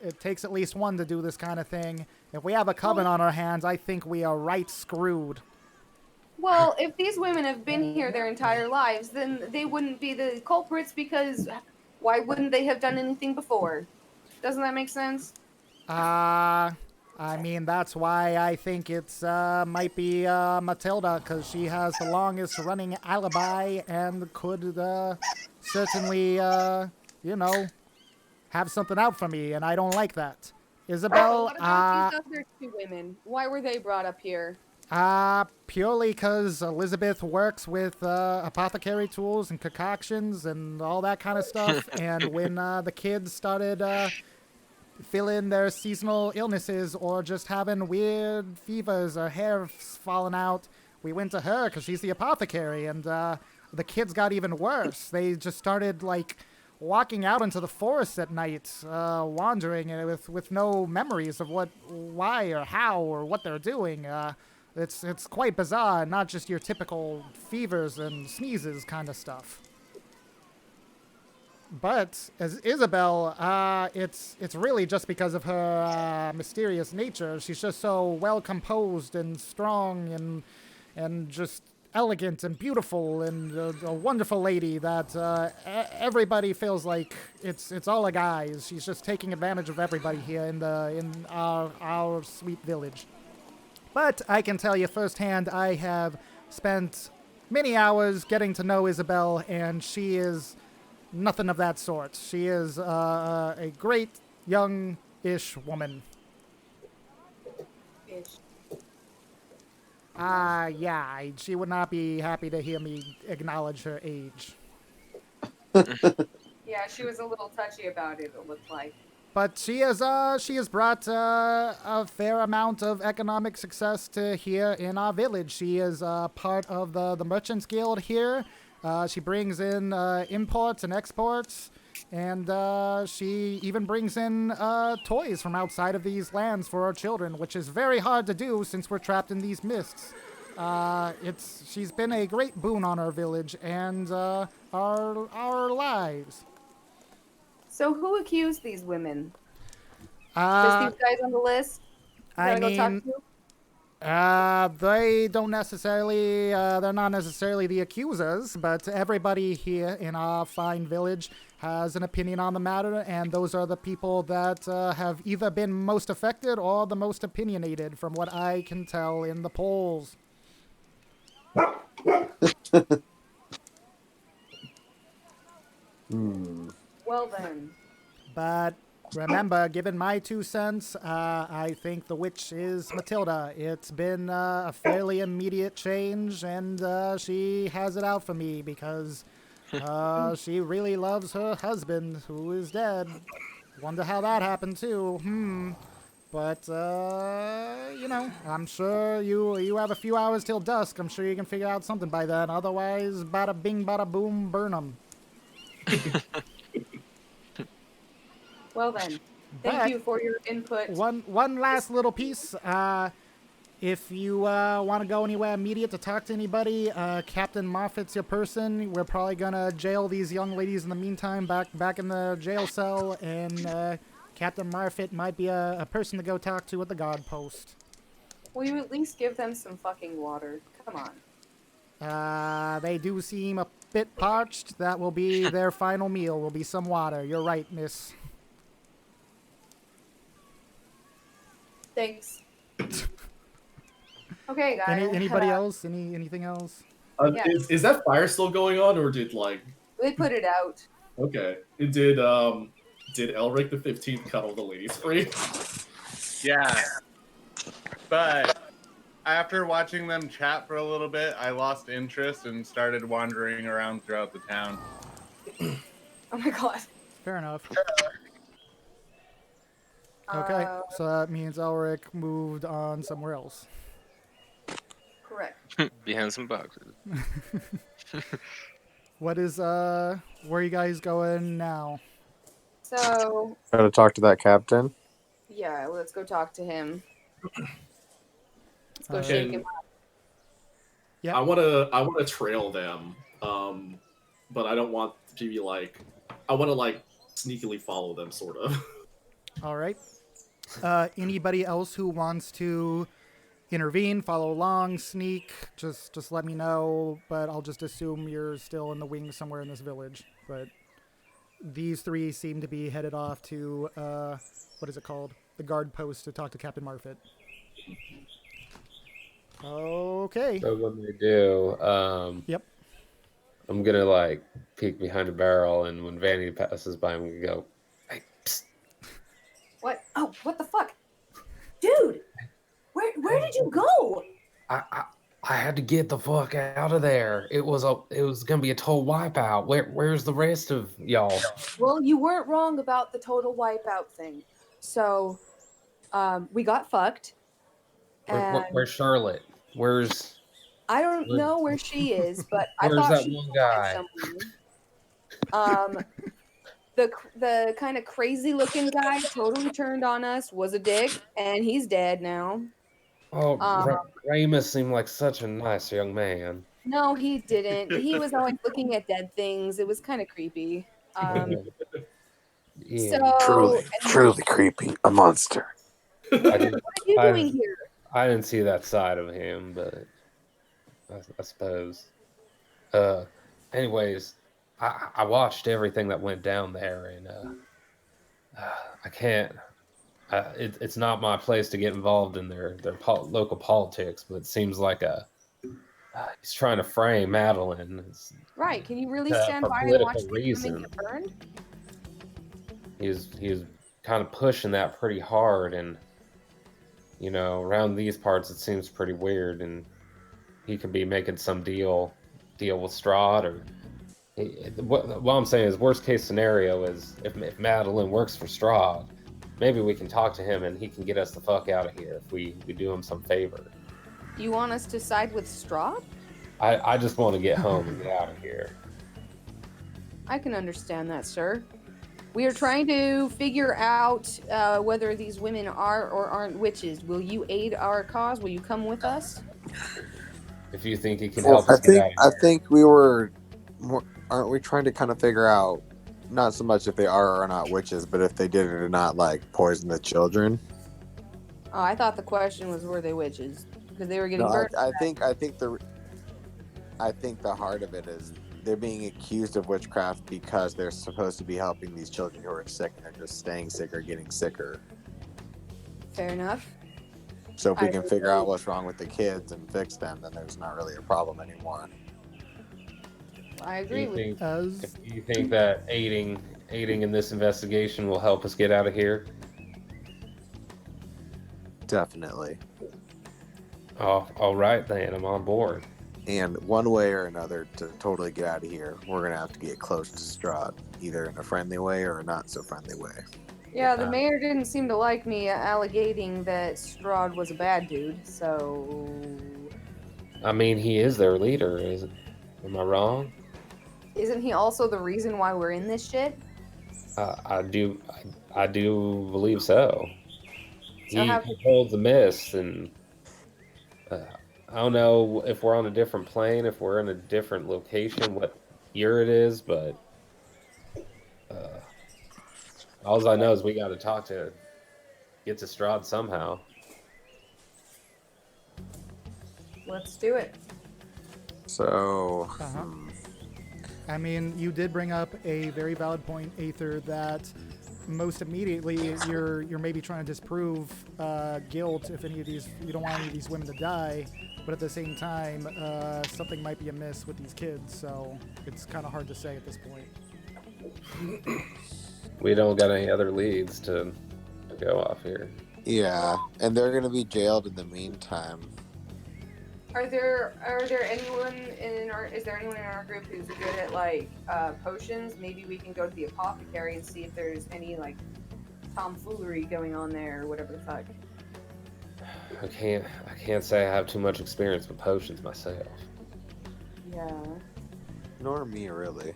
it takes at least one to do this kind of thing. If we have a coven on our hands, I think we are right screwed. Well, if these women have been here their entire lives, then they wouldn't be the culprits because why wouldn't they have done anything before? Doesn't that make sense? I mean, that's why I think it's might be Matilda, because she has the longest running alibi and could certainly, have something out for me, and I don't like that. Isabel, What about these other 2 women? Why were they brought up here? purely because Elizabeth works with apothecary tools and concoctions and all that kind of stuff, and when the kids started feeling their seasonal illnesses or just having weird fevers or hair falling out, we went to her because she's the apothecary, and the kids got even worse. They just started, like, walking out into the forest at night, wandering with no memories of why or how or what they're doing. It's quite bizarre, not just your typical fevers and sneezes kind of stuff. But as Isabel, it's really just because of her mysterious nature. She's just so well composed and strong and just elegant and beautiful and a wonderful lady that everybody feels like it's all a guise. She's just taking advantage of everybody here in our sweet village. But I can tell you firsthand, I have spent many hours getting to know Isabel, and she is nothing of that sort. She is a great young-ish woman. Ish. Yeah, she would not be happy to hear me acknowledge her age. Yeah, she was a little touchy about it looked like. But she has brought a fair amount of economic success to here in our village. She is part of the Merchants Guild here. She brings in imports and exports, and she even brings in toys from outside of these lands for our children, which is very hard to do since we're trapped in these mists. She's been a great boon on our village and our lives. So who accused these women? Uh, Just these guys on the list? I Gotta go talk mean, to? they don't necessarily, they're not necessarily the accusers, but everybody here in our fine village has an opinion on the matter, and those are the people that have either been most affected or the most opinionated, from what I can tell in the polls. Well then. But remember, given my 2 cents, I think the witch is Matilda. It's been a fairly immediate change, and she has it out for me because she really loves her husband, who is dead. Wonder how that happened, too. But, I'm sure you have a few hours till dusk. I'm sure you can figure out something by then. Otherwise, bada bing, bada boom, burn 'em. Well then. Thank you for your input. One last little piece. If you want to go anywhere immediate to talk to anybody, Captain Moffat's your person. We're probably gonna jail these young ladies in the meantime back in the jail cell, and Captain Marfit might be a person to go talk to at the guard post. Will you at least give them some fucking water? Come on. They do seem a bit parched. That will be their final meal. Will be some water. You're right, miss. Thanks. Okay, guys. Anybody else? Anything else? Yeah. Is that fire still going on, or did They put it out. Okay, it did Elric the 15th cut all the ladies free? Yeah. But after watching them chat for a little bit, I lost interest and started wandering around throughout the town. Oh my god. Fair enough. Okay, so that means Elric moved on somewhere else. Correct. Behind some boxes. What is where are you guys going now? So Gotta talk to that captain. yeah, let's go talk to him. Let's go Uh, shake him up. Yeah. I wanna trail them, but I don't want to be like, I want to like sneakily follow them, sort of. All right. Anybody else who wants to intervene, follow along, sneak, just let me know, but I'll just assume you're still in the wings somewhere in this village. But these three seem to be headed off to, what is it called? The guard post to talk to Captain Marfit. Okay. So when they do, Yep. I'm gonna like peek behind a barrel, and when Vanny passes by, I'm gonna go, "Hey, psst. What? Oh, what the fuck? Dude! Where did you go? I had to get the fuck out of there. It was gonna be a total wipeout. Where's the rest of y'all?" Well, you weren't wrong about the total wipeout thing. So, we got fucked. And Where's Charlotte? Where's I don't know where she is, but I Where's thought that she one was guy? somewhere. The kind of crazy looking guy totally turned on us, was a dick, and he's dead now. Oh, Um, Ramus seemed like such a nice young man. No, he didn't. He was always looking at dead things. It was kind of creepy. Um, Yeah, so, and Truly creepy. A monster. what I are didn't, you I, doing here? I didn't see that side of him, but I suppose. Uh, anyways, I watched everything that went down there, and I can't. It's not my place to get involved in their local politics, but it seems like he's trying to frame Madeline Right? Can you really stand for by and watch political these women reasons. get burned? He was kind of pushing that pretty hard, and around these parts it seems pretty weird, and he could be making some deal with Strahd, or what I'm saying is worst case scenario is if Madeline works for Strahd, maybe we can talk to him and he can get us the fuck out of here if we do him some favor. You want us to side with Strahd? I just want to get home and get out of here. I can understand that, sir. We are trying to figure out whether these women are or aren't witches. Will you aid our cause? Will you come with us? If you think he can Well, help us get out of I here. think we were more, aren't we trying to kind of figure out not so much if they are or are not witches, but if they did or did not like poison the children? Oh, I thought the question was were they witches because they were getting No, burned. I think the heart of it is they're being accused of witchcraft because they're supposed to be helping these children who are sick and they're just staying sick or getting sicker. Fair enough. So if we I can figure out what's wrong with the kids and fix them, then there's not really a problem anymore. agree with you. As Do you think that aiding in this investigation will help us get out of here? Definitely. Oh, all right then, I'm on board. And one way or another, to totally get out of here, we're gonna have to get close to Strahd, either in a friendly way or a not so friendly way. Yeah, the mayor didn't seem to like me allegating that Strahd was a bad dude, so I mean, he is their leader. Am I wrong? isn't he also the reason why we're in this shit? I do believe so. So He how controls the mist, and I don't know if we're on a different plane, if we're in a different location, what year it is, but all I know is we got to get to Strahd somehow. let's do it. So, I mean, you did bring up a very valid point, Aether, that most immediately you're maybe trying to disprove guilt if any of these you don't want any of these women to die, but at the same time something might be amiss with these kids, so it's kind of hard to say at this point. We don't got any other leads to go off here. yeah, and they're gonna be jailed in the meantime. Is there anyone is there anyone in our group who's good at like potions? Maybe we can go to the apothecary and see if there's any like tomfoolery going on there or whatever the fuck. I can't say I have too much experience with potions myself. Yeah. Nor me, really.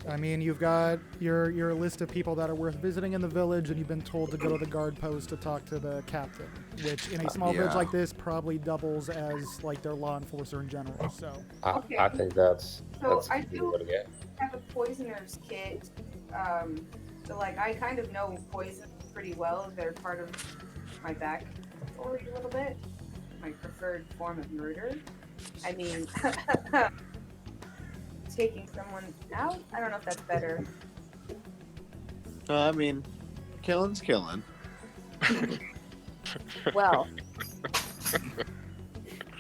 I mean, you've got your list of people that are worth visiting in the village, and you've been told to go to the guard post to talk to the captain, which in a small village like this probably doubles as like their law enforcer in general. So Okay. I think that's I a good do way to get. have a poisoner's kit. So like I kind of know poison pretty well. They're part of my backstory a little bit. My preferred form of murder. I mean, taking someone out? I don't know if that's better. I mean, killing's killing. Well,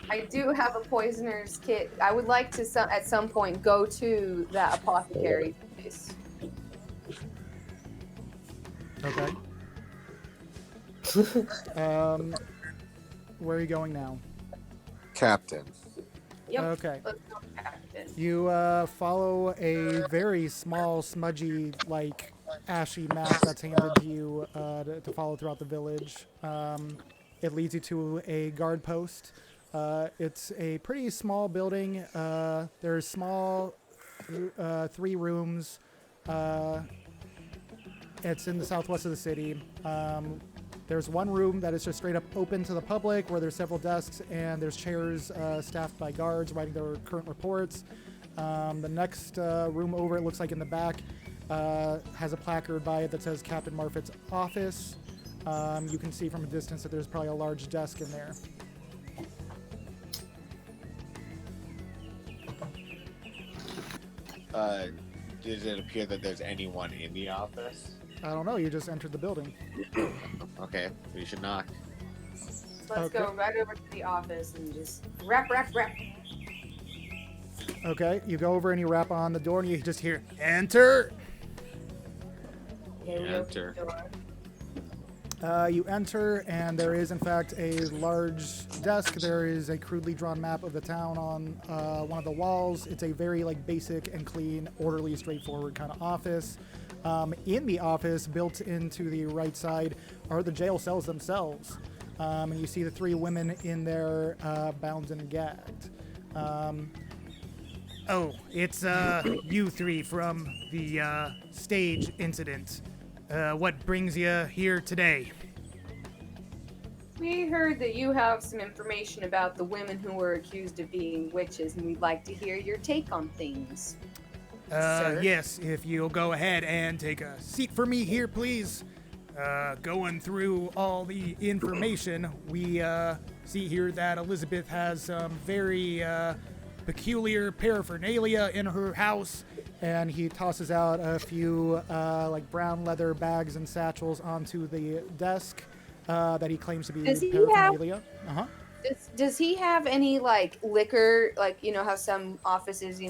I do have a poisoner's kit. I would like to at some point go to that apothecary place. okay. Where are you going now? Captain. Yep. Okay. Let's go, Captain. You follow a very small, smudgy, like ashy map that's handed to you to follow throughout the village. It leads you to a guard post. It's a pretty small building. There's small 3 rooms. It's in the southwest of the city. There's one room that is just straight up open to the public where there's several desks and there's chairs staffed by guards writing their current reports. The next room over, it looks like in the back, has a placard by it that says Captain Marfit's office. You can see from a distance that there's probably a large desk in there. Does it appear that there's anyone in the office? I don't know, you just entered the building. Okay, we should knock. So let's go right over to the office and just rap. Okay, you go over and you rap on the door and you just hear, enter! Okay, we Enter. open the door. You enter, and there is, in fact, a large desk. There is a crudely drawn map of the town on one of the walls. It's a very basic and clean, orderly, straightforward kind of office. In the office, built into the right side, are the jail cells themselves. And you see the 3 women in there, bound and gagged. Oh, it's you 3 from the stage incident. What brings you here today? We heard that you have some information about the women who were accused of being witches, and we'd like to hear your take on things. Sir? Yes, if you'll go ahead and take a seat for me here, please. Going through all the information, we see here that Elizabeth has some very peculiar paraphernalia in her house, and he tosses out a few brown leather bags and satchels onto the desk that he claims to be Does he paraphernalia. Does he have any liquor? How some offices,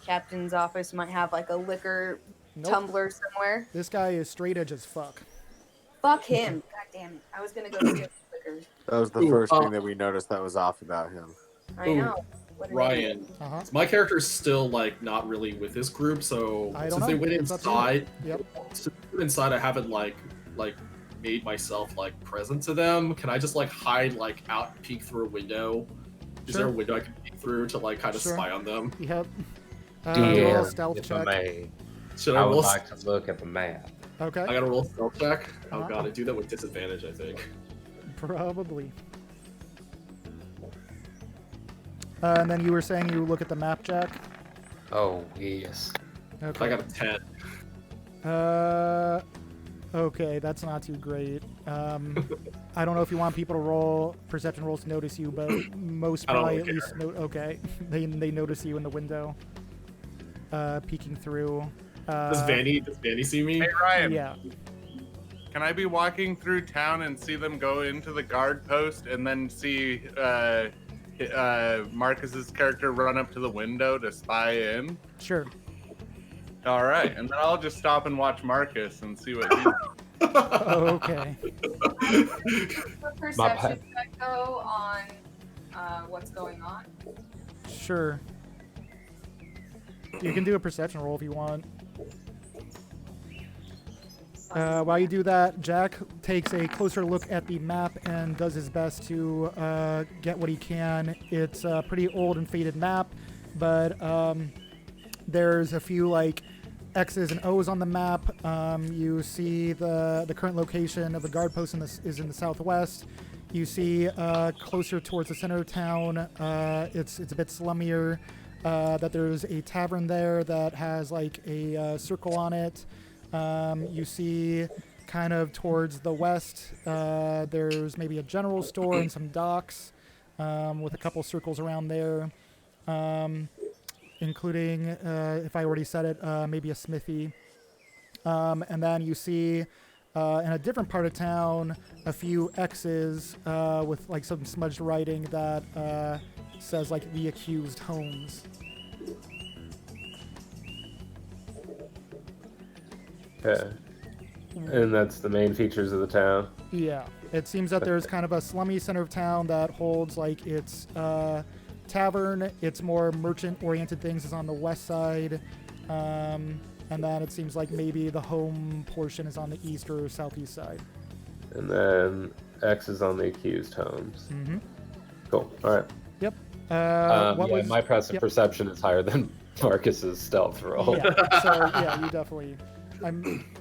captain's office might have a liquor tumbler somewhere. This guy is straight edge as fuck. Fuck him! God damn it! I was gonna go steal liquor. That was the first thing that we noticed that was off about him. I know. What an Ryan, Uh-huh. my character's still not really with this group, so I don't since they know. went It's up to you. inside, Yep. I haven't made myself present to them. Can I just hide out, peek through a window? Is there a window I can peek through to kind of Sure. spy on them? Yep. Roll a DM, stealth if I check. may, Should I I would roll? like to look at the map. Okay. I gotta roll a stealth check. Oh Uh-huh. god, I do that with disadvantage, I think. Probably. And then you were saying you look at the map, Jack? Oh, yes. Okay. I got a 10. Okay, that's not too great. I don't know if you want people to roll perception rolls to notice you, but most I don't probably really at least okay. They notice you in the window, peeking through. Does Vanny see me? Hey Ryan, Yeah. can I be walking through town and see them go into the guard post and then see Marcus's character run up to the window to spy in? Sure. All right, and then I'll just stop and watch Marcus and see what he's. Okay. perception check go on what's going on? Sure. You can do a perception roll if you want. While you do that, Jack takes a closer look at the map and does his best to get what he can. It's a pretty old and faded map, but there's a few X's and O's on the map. You see the current location of the guard post is in the southwest. You see closer towards the center of town, it's a bit slummier, that there's a tavern there that has a circle on it. You see kind of towards the west, there's maybe a general store and some docks with a couple circles around there, including, if I already said it, maybe a smithy. And then you see in a different part of town a few X's with some smudged writing that says the accused homes. Okay. And that's the main features of the town. Yeah, it seems that there's kind of a slummy center of town that holds its tavern. Its more merchant-oriented things is on the west side, and then it seems like maybe the home portion is on the east or southeast side. And then X is on the accused homes. Mm-hmm. Cool. All right. Yep. My perception is higher than Marcus's stealth roll. Yeah. So yeah, you definitely.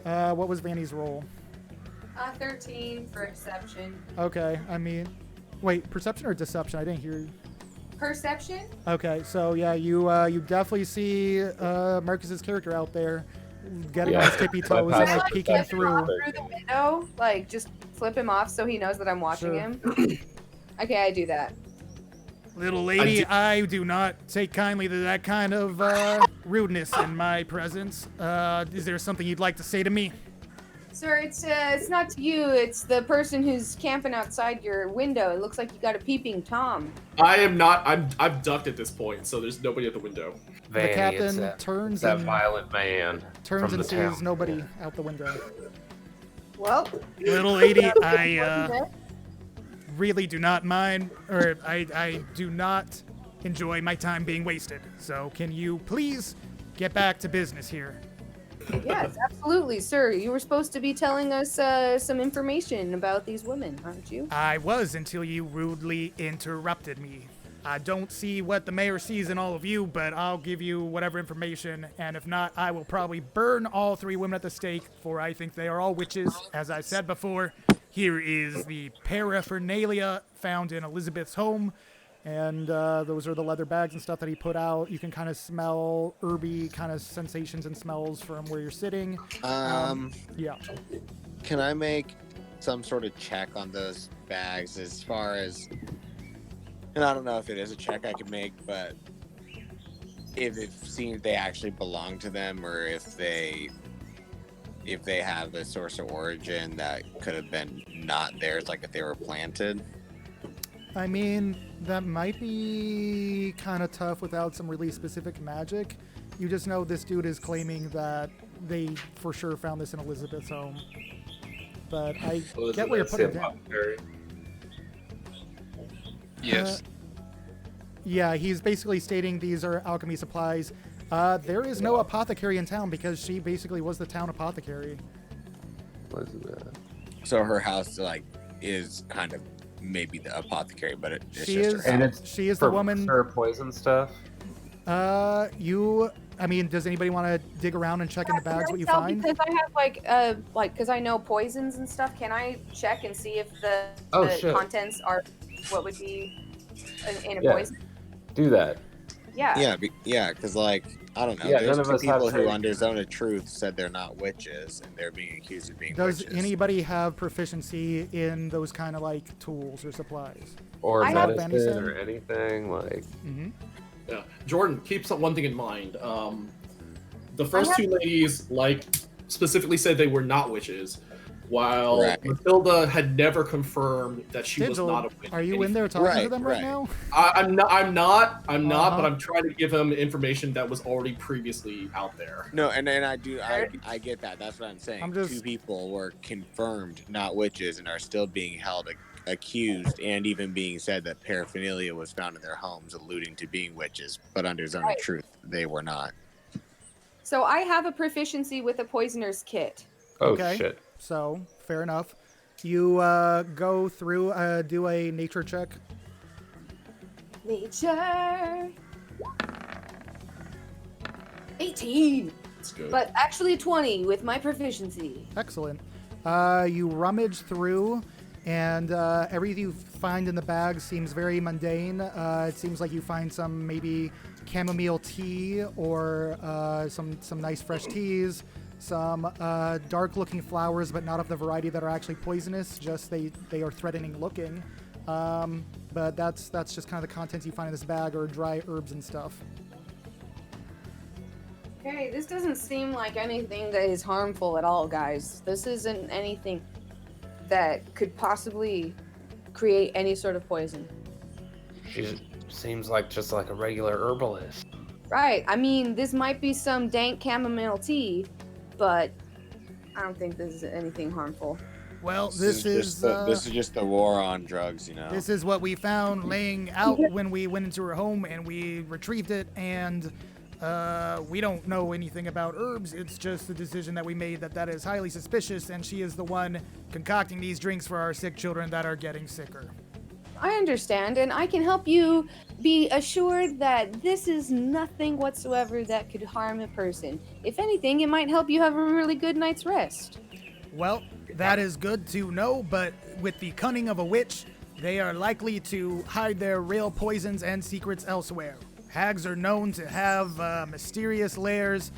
What was Vanny's roll? 13 for perception. Okay. I mean, wait, perception or deception? I didn't hear. Perception. Okay, so yeah, you definitely see Marcus's character out there, getting on his tippy toes and My like passive peeking perception through. Through the window, like just flip him off so he knows that I'm watching Sure. him. Okay, I do that. Little lady, I do not take kindly to that kind of rudeness in my presence. Is there something you'd like to say to me? Sir, it's not to you. It's the person who's camping outside your window. It looks like you got a peeping Tom. I am not. I'm ducked at this point, so there's nobody at the window. The Vanny, captain turns it's that and violent man turns from and the sees town. nobody out the window. Well, Little lady, I really do not mind, or I do not enjoy my time being wasted. So can you please get back to business here? yes, absolutely, sir. You were supposed to be telling us some information about these women, aren't you? I was until you rudely interrupted me. I don't see what the mayor sees in all of you, but I'll give you whatever information, and if not, I will probably burn all 3 women at the stake, for I think they are all witches. As I said before, here is the paraphernalia found in Elizabeth's home, and those are the leather bags and stuff that he put out. You can kind of smell herby kind of sensations and smells from where you're sitting. Yeah. Can I make some sort of check on those bags as far as, and I don't know if it is a check I could make, but if it seems they actually belong to them, or if they have a source of origin that could have been not theirs, like if they were planted. I mean, that might be kind of tough without some really specific magic. You just know this dude is claiming that they for sure found this in Elizabeth's home. But I get what you're putting down. Yes. Yeah, he's basically stating these are alchemy supplies. There is no apothecary in town because she basically was the town apothecary. So her house is kind of maybe the apothecary, but it's She just is- her And house. it's She is for the woman. her poison stuff. I mean, does anybody want to dig around and check in the bags what you Can I tell find? because I have because I know poisons and stuff. Can I check and see if the Shit. contents are what would be in a Yeah. poison? Do that. Yeah. Yeah, because I don't know. Yeah, There's none of 2 us have people who, trade. under Zone of Truth, said they're not witches, and they're being accused of being Does witches. anybody have proficiency in those kind of like tools or supplies? Or I have medicine or anything like. Mm-hmm. Yeah, Jordan, keep one thing in mind. The first 2 ladies, specifically said they were not witches, while Right. Matilda had never confirmed that she was not a witch. Are you in there talking to Right, them right, right. now? I'm not, Uh-huh. but I'm trying to give him information that was already previously out there. No, and I get that. That's what I'm saying. I'm just- 2 people were confirmed not witches and are still being held accused, and even being said that paraphernalia was found in their homes, alluding to being witches. But under Zone of Truth, they were not. So I have a proficiency with a poisoner's kit. Oh Okay. shit. So, fair enough. You go through, do a nature check. Nature. 18. That's good. But actually 20 with my proficiency. Excellent. You rummage through, and everything you find in the bag seems very mundane. It seems like you find some maybe chamomile tea or some nice fresh teas, some dark-looking flowers, but not of the variety that are actually poisonous. Just they are threatening looking. But that's just kind of the contents you find in this bag, or dry herbs and stuff. Okay, this doesn't seem like anything that is harmful at all, guys. This isn't anything that could possibly create any sort of poison. She seems like just like a regular herbalist. Right. I mean, this might be some dank chamomile tea, but I don't think this is anything harmful. Well, this is just the war on drugs, you know. This is what we found laying out when we went into her home and we retrieved it, and we don't know anything about herbs. It's just the decision that we made that is highly suspicious, and she is the one concocting these drinks for our sick children that are getting sicker. I understand, and I can help you be assured that this is nothing whatsoever that could harm a person. If anything, it might help you have a really good night's rest. Well, that is good to know, but with the cunning of a witch, they are likely to hide their real poisons and secrets elsewhere. Hags are known to have mysterious lairs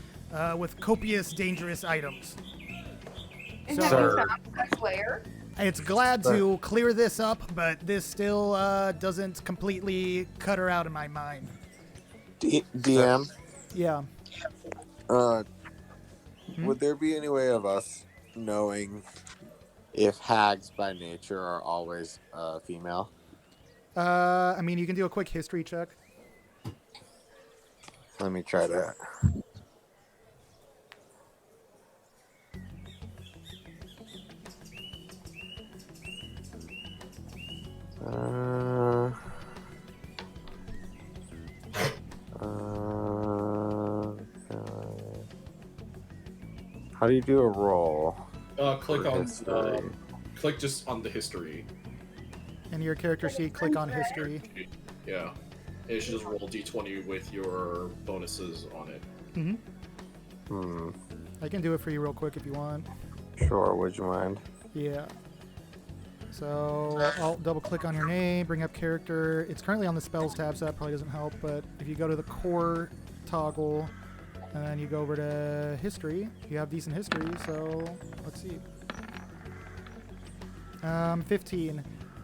with copious dangerous items. And So- have you Sir. found such lair? It's glad to clear this up, but this still doesn't completely cut her out of my mind. DM, Yeah. would there be any way of us knowing if hags by nature are always female? I mean, you can do a quick history check. Let me try that. Uh, how do you do a roll? Click for on history? click just on the history. In your character sheet, click on history. Yeah. It should just roll d20 with your bonuses on it. Hmm. I can do it for you real quick if you want. Sure. Would you mind? Yeah. So I'll double click on your name, bring up character. It's currently on the spells tab, so that probably doesn't help. But if you go to the core toggle, and then you go over to history, you have decent history. So let's see. 15.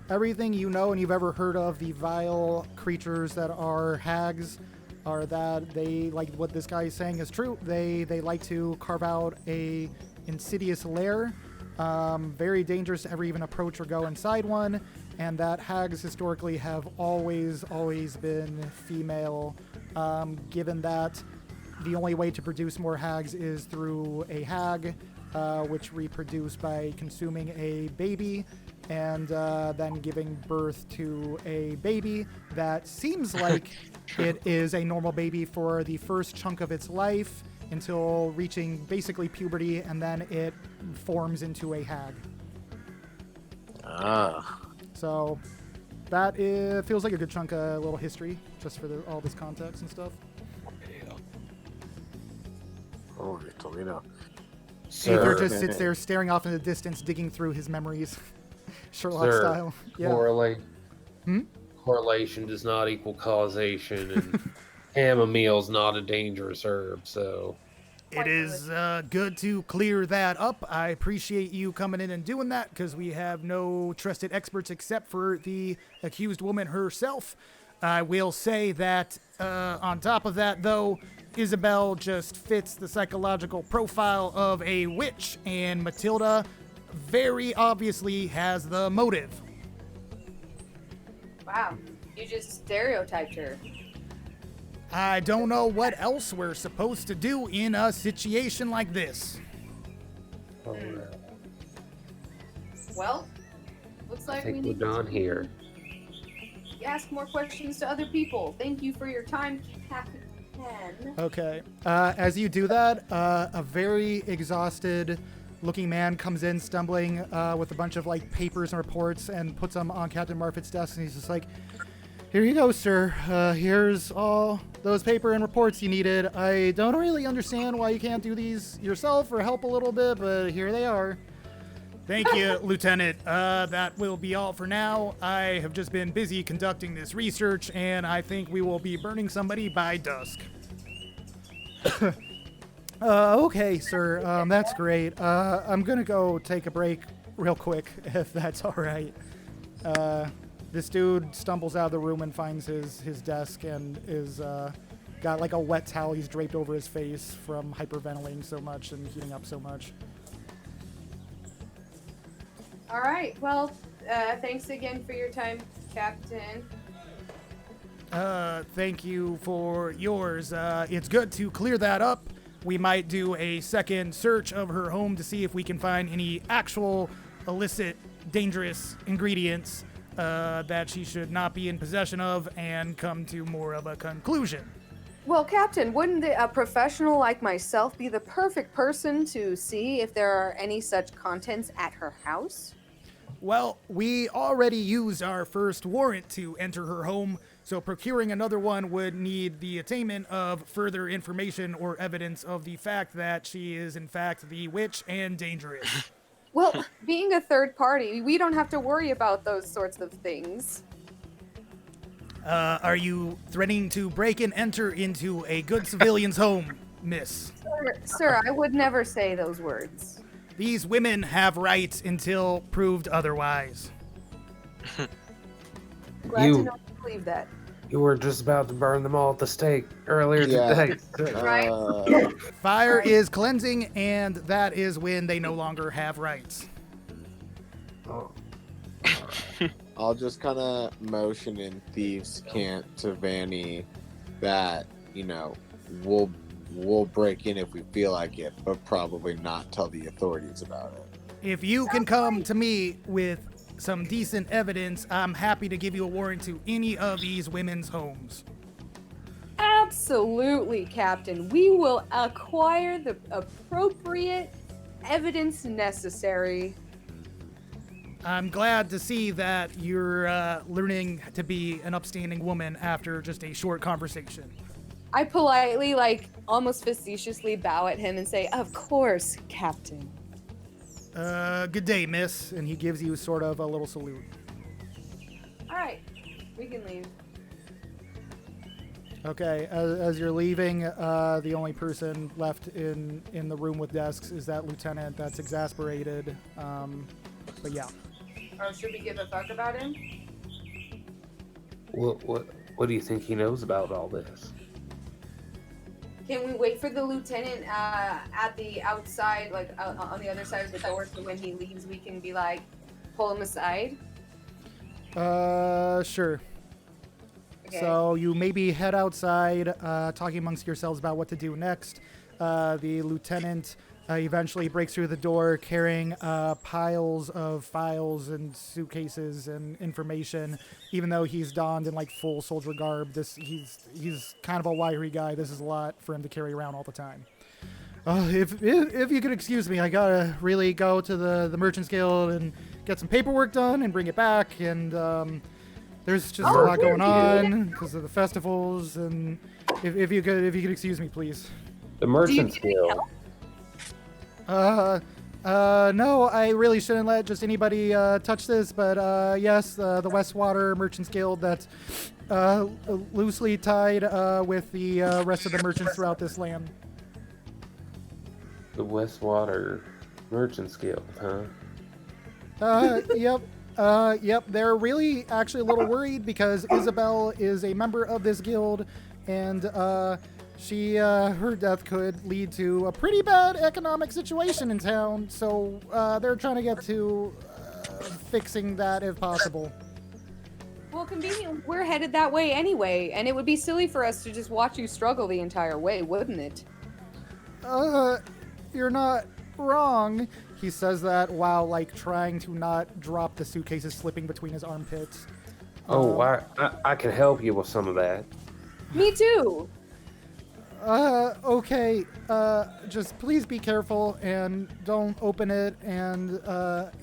Everything you know and you've ever heard of the vile creatures that are hags are that they, like what this guy is saying is true. They like to carve out a insidious lair. Very dangerous to ever even approach or go inside one, and that hags historically have always been female, given that the only way to produce more hags is through a hag, which reproduce by consuming a baby and then giving birth to a baby that seems like it is a normal baby for the first chunk of its life until reaching basically puberty, and then it forms into a hag. Ah. So that feels like a good chunk of little history, just for all this context and stuff. Oh, Toledo. Aether Sir, just sits there staring off in the distance, digging through his memories, Sherlock Sir, style. Yeah. Correlation does not equal causation, and chamomile's not a dangerous herb, so... It is good to clear that up. I appreciate you coming in and doing that, because we have no trusted experts except for the accused woman herself. I will say that on top of that, though, Isabel just fits the psychological profile of a witch, and Matilda very obviously has the motive. Wow, you just stereotyped her. I don't know what else we're supposed to do in a situation like this. Well, looks I like we think we're need done to here. ask more questions to other people. Thank you for your time, Captain. Okay. As you do that, a very exhausted looking man comes in stumbling with a bunch of like papers and reports and puts them on Captain Marfit's desk, and he's just like, "Here you go, sir. Here's all those paper and reports you needed. I don't really understand why you can't do these yourself or help a little bit, but here they are." Thank you, Lieutenant. That will be all for now. I have just been busy conducting this research, and I think we will be burning somebody by dusk. Okay, sir. That's great. I'm gonna go take a break real quick, if that's all right. This dude stumbles out of the room and finds his desk and is got like a wet towel he's draped over his face from hyperventilating so much and heating up so much. All right. Well, thanks again for your time, Captain. Thank you for yours. It's good to clear that up. We might do a second search of her home to see if we can find any actual illicit, dangerous ingredients that she should not be in possession of, and come to more of a conclusion. Well, Captain, wouldn't a professional like myself be the perfect person to see if there are any such contents at her house? Well, we already used our first warrant to enter her home, so procuring another one would need the attainment of further information or evidence of the fact that she is in fact the witch and dangerous. Well, being a third party, we don't have to worry about those sorts of things. Are you threatening to break and enter into a good civilian's home, miss? Sir, I would never say those words. These women have rights until proved otherwise. Glad You- to know you believe that. You were just about to burn them all at the stake earlier Yeah. today. Right. Fire is cleansing, and that is when they no longer have rights. Oh, I'll just kind of motion in Thieves' Cant to Vanny that, we'll break in if we feel like it, but probably not tell the authorities about it. If you can come to me with some decent evidence, I'm happy to give you a warrant to any of these women's homes. Absolutely, Captain. We will acquire the appropriate evidence necessary. I'm glad to see that you're learning to be an upstanding woman after just a short conversation. I politely, almost facetiously bow at him and say, "Of course, Captain." Good day, miss. And he gives you sort of a little salute. All right, we can leave. Okay, as you're leaving, the only person left in the room with desks is that lieutenant that's exasperated. But yeah. Oh, should we give a fuck about him? what do you think he knows about all this? Can we wait for the lieutenant at the outside, on the other side of the door, so when he leaves, we can be pull him aside? Sure. Okay. So you maybe head outside, talking amongst yourselves about what to do next. The lieutenant eventually breaks through the door carrying piles of files and suitcases and information. Even though he's donned in full soldier garb, he's kind of a wiry guy. This is a lot for him to carry around all the time. If you could excuse me, I gotta really go to the Merchants Guild and get some paperwork done and bring it back. And there's just a lot going on because of the festivals. And if you could excuse me, please. The Merchants Guild. No, I really shouldn't let just anybody touch this, but yes, the Westwater Merchants Guild that's loosely tied with the rest of the merchants throughout this land. The Westwater Merchants Guild, huh? Yep. Yep, they're really actually a little worried because Isabel is a member of this guild, and her death could lead to a pretty bad economic situation in town, so they're trying to get to fixing that if possible. Well, convenient. We're headed that way anyway, and it would be silly for us to just watch you struggle the entire way, wouldn't it? You're not wrong. He says that while trying to not drop the suitcases slipping between his armpits. I can help you with some of that. Me too. Okay, just please be careful and don't open it, and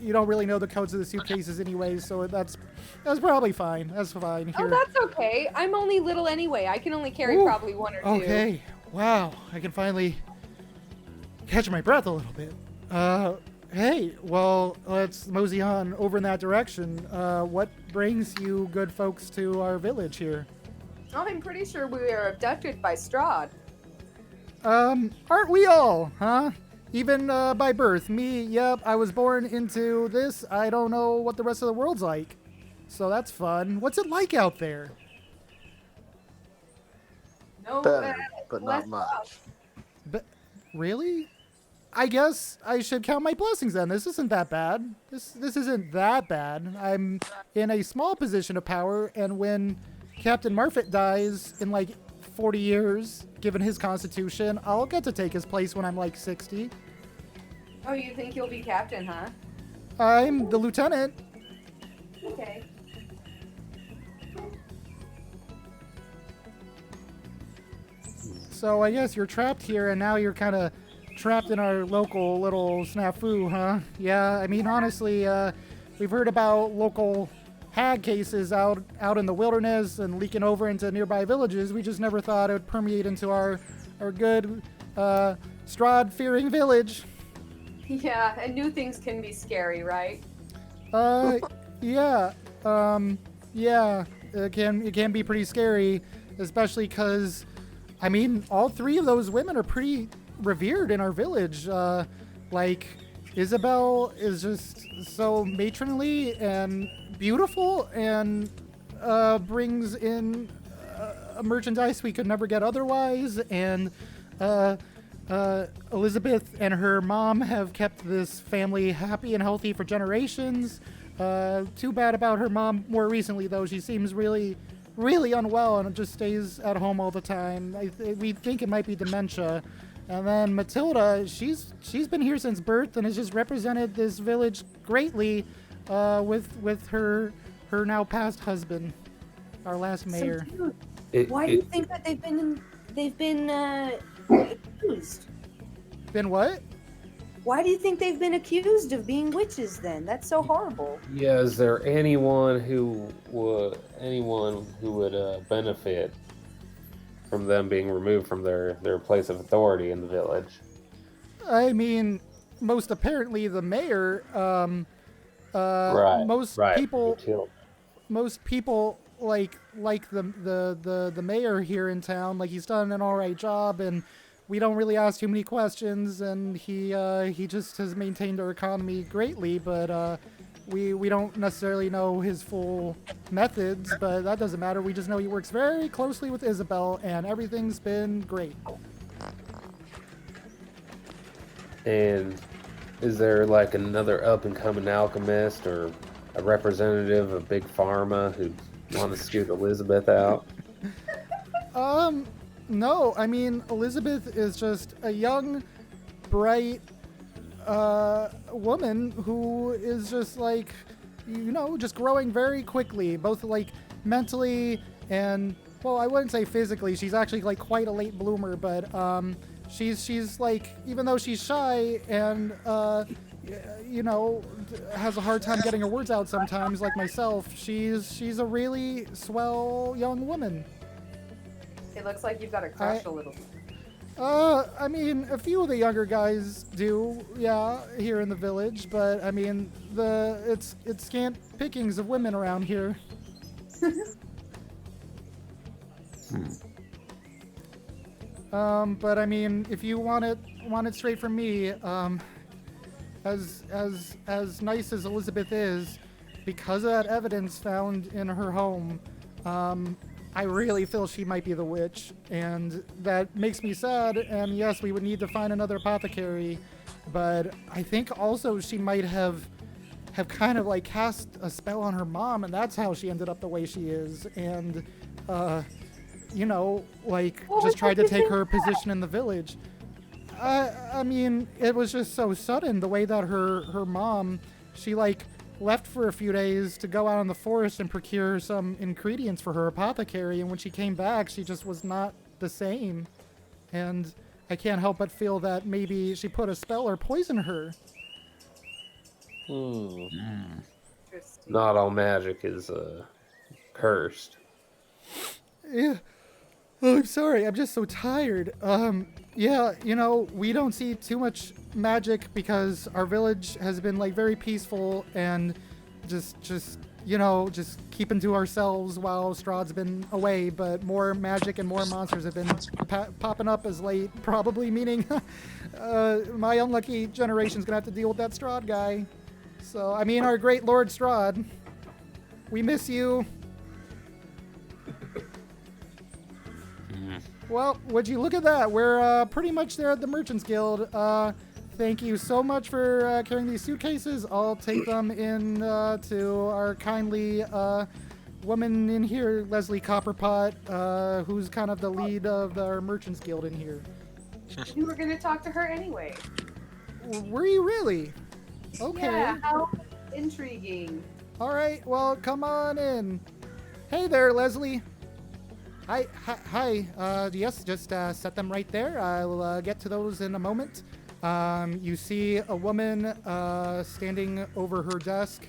you don't really know the codes of the suitcases anyway, so that's probably fine. That's fine. Here. Oh, that's okay. I'm only little anyway. I can only carry probably one or two. Okay, wow, I can finally catch my breath a little bit. Hey, well, let's mosey on over in that direction. What brings you good folks to our village here? Oh, I'm pretty sure we were abducted by Strahd. Aren't we all, huh? Even by birth. Me, yep, I was born into this. I don't know what the rest of the world's like. So that's fun. What's it like out there? No, Better, but less not much. rough. But really? I guess I should count my blessings then. This isn't that bad. This isn't that bad. I'm in a small position of power, and when Captain Marfit dies in 40 years, given his constitution, I'll get to take his place when I'm 60. Oh, you think you'll be captain, huh? I'm the lieutenant. Okay. So I guess you're trapped here, and now you're kind of trapped in our local little snafu, huh? Yeah, I mean, honestly, we've heard about local hag cases out in the wilderness and leaking over into nearby villages. We just never thought it would permeate into our good Strahd-fearing village. Yeah, and new things can be scary, right? Yeah. Yeah. It can be pretty scary, especially because, I mean, all three of those women are pretty revered in our village. Like, Isabel is just so matronly and beautiful, and brings in merchandise we could never get otherwise. And uh, Elizabeth and her mom have kept this family happy and healthy for generations. Too bad about her mom more recently, though. She seems really, really unwell and just stays at home all the time. We think it might be dementia. And then Matilda, she's been here since birth and has just represented this village greatly, with her now past husband, our last mayor. So, dude, It, why do you it, think that they've been accused? Been what? Why do you think they've been accused of being witches? Then that's so horrible. yeah, is there anyone who would benefit from them being removed from their place of authority in the village? I mean, most apparently the mayor. Right, Most right. people. Matilda. Most people like the mayor here in town. Like, he's done an all right job, and we don't really ask too many questions. And he just has maintained our economy greatly. But we don't necessarily know his full methods. But that doesn't matter. We just know he works very closely with Isabel, and everything's been great. And is there like another up and coming alchemist or a representative of Big Pharma who want to scoot Elizabeth out? No. I mean, Elizabeth is just a young, bright woman who is just like, just growing very quickly, both like mentally and, well, I wouldn't say physically. She's actually like quite a late bloomer, but she's like, even though she's shy and has a hard time getting her words out sometimes, like myself, she's a really swell young woman. It looks like you've got a crush a little. I mean, a few of the younger guys do, yeah, here in the village, but I mean, it's scant pickings of women around here. But I mean, if you want it straight from me, as nice as Elizabeth is, because of that evidence found in her home, I really feel she might be the witch, and that makes me sad. And yes, we would need to find another apothecary, but I think also she might have kind of like cast a spell on her mom, and that's how she ended up the way she is. And just tried to take her position in the village. I mean, it was just so sudden the way that her mom, she like left for a few days to go out in the forest and procure some ingredients for her apothecary, and when she came back, she just was not the same. And I can't help but feel that maybe she put a spell or poisoned her. Not all magic is cursed. Yeah. Oh, I'm sorry. I'm just so tired. Yeah, we don't see too much magic because our village has been like very peaceful and just keeping to ourselves while Strahd's been away. But more magic and more monsters have been popping up as late, probably meaning my unlucky generation's gonna have to deal with that Strahd guy. So, I mean, our great Lord Strahd, we miss you. Well, would you look at that? We're pretty much there at the Merchants Guild. Thank you so much for carrying these suitcases. I'll take them in to our kindly woman in here, Leslie Copperpot, who's kind of the lead of our Merchants Guild in here. You were gonna talk to her anyway. Were you really? Okay. Yeah, how intriguing. All right, well, come on in. Hey there, Leslie. Hi. Yes, just set them right there. I'll get to those in a moment. You see a woman standing over her desk.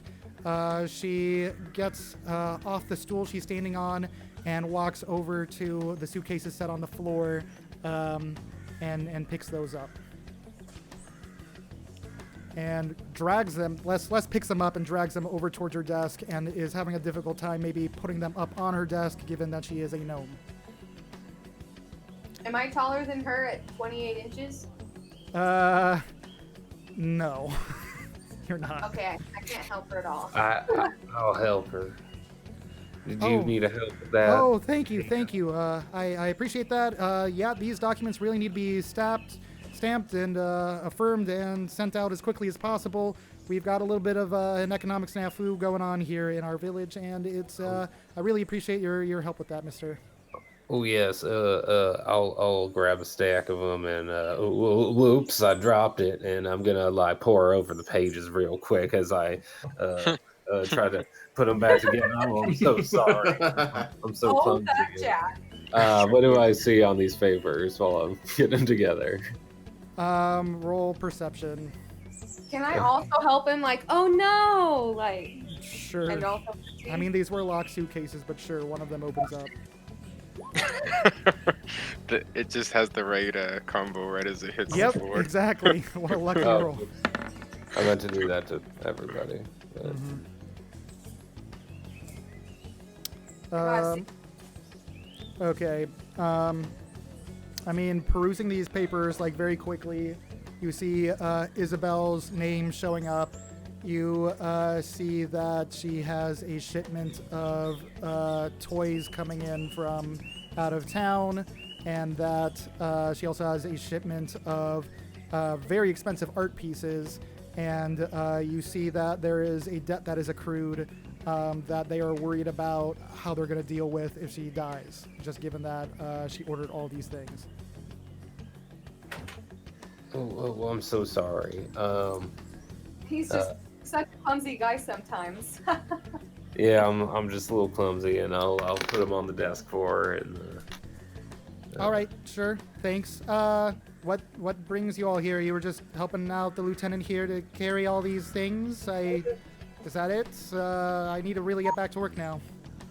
She gets off the stool she's standing on and walks over to the suitcases set on the floor and picks those up. and drags them. Les picks them up and drags them over towards her desk, and is having a difficult time maybe putting them up on her desk, given that she is a gnome. Am I taller than her at 28 inches? No. You're not. Okay, I can't help her at all. I'll help her. Did you Oh. need a help with that? Oh, thank you. I appreciate that. Yeah, these documents really need to be stamped and affirmed and sent out as quickly as possible. We've got a little bit of an economic snafu going on here in our village, and it's I really appreciate your help with that, mister. Oh yes, I'll grab a stack of them and whoops, I dropped it, and I'm gonna like pour over the pages real quick as I try to put them back together. Oh, I'm so sorry. I'm so Hold clumsy. that, Jack. What do I see on these papers while I'm getting them together? Roll perception. Can I also help him? Like, oh no, like, Sure. and also. I mean, these were locked suitcases, but sure, one of them opens up. It just has the right combo right as it hits the Yep, floor. exactly. What a lucky Oh, roll. I meant to do that to everybody. But... Okay. I mean, perusing these papers like very quickly, you see Isabel's name showing up. You see that she has a shipment of toys coming in from out of town, and that she also has a shipment of very expensive art pieces. And you see that there is a debt that is accrued that they are worried about how they're going to deal with if she dies, just given that she ordered all these things. Oh, I'm so sorry. He's just such a clumsy guy sometimes. Yeah, I'm just a little clumsy, and I'll put them on the desk for her. And All right, sure, thanks. What brings you all here? You were just helping out the lieutenant here to carry all these things. Is that it? I need to really get back to work now.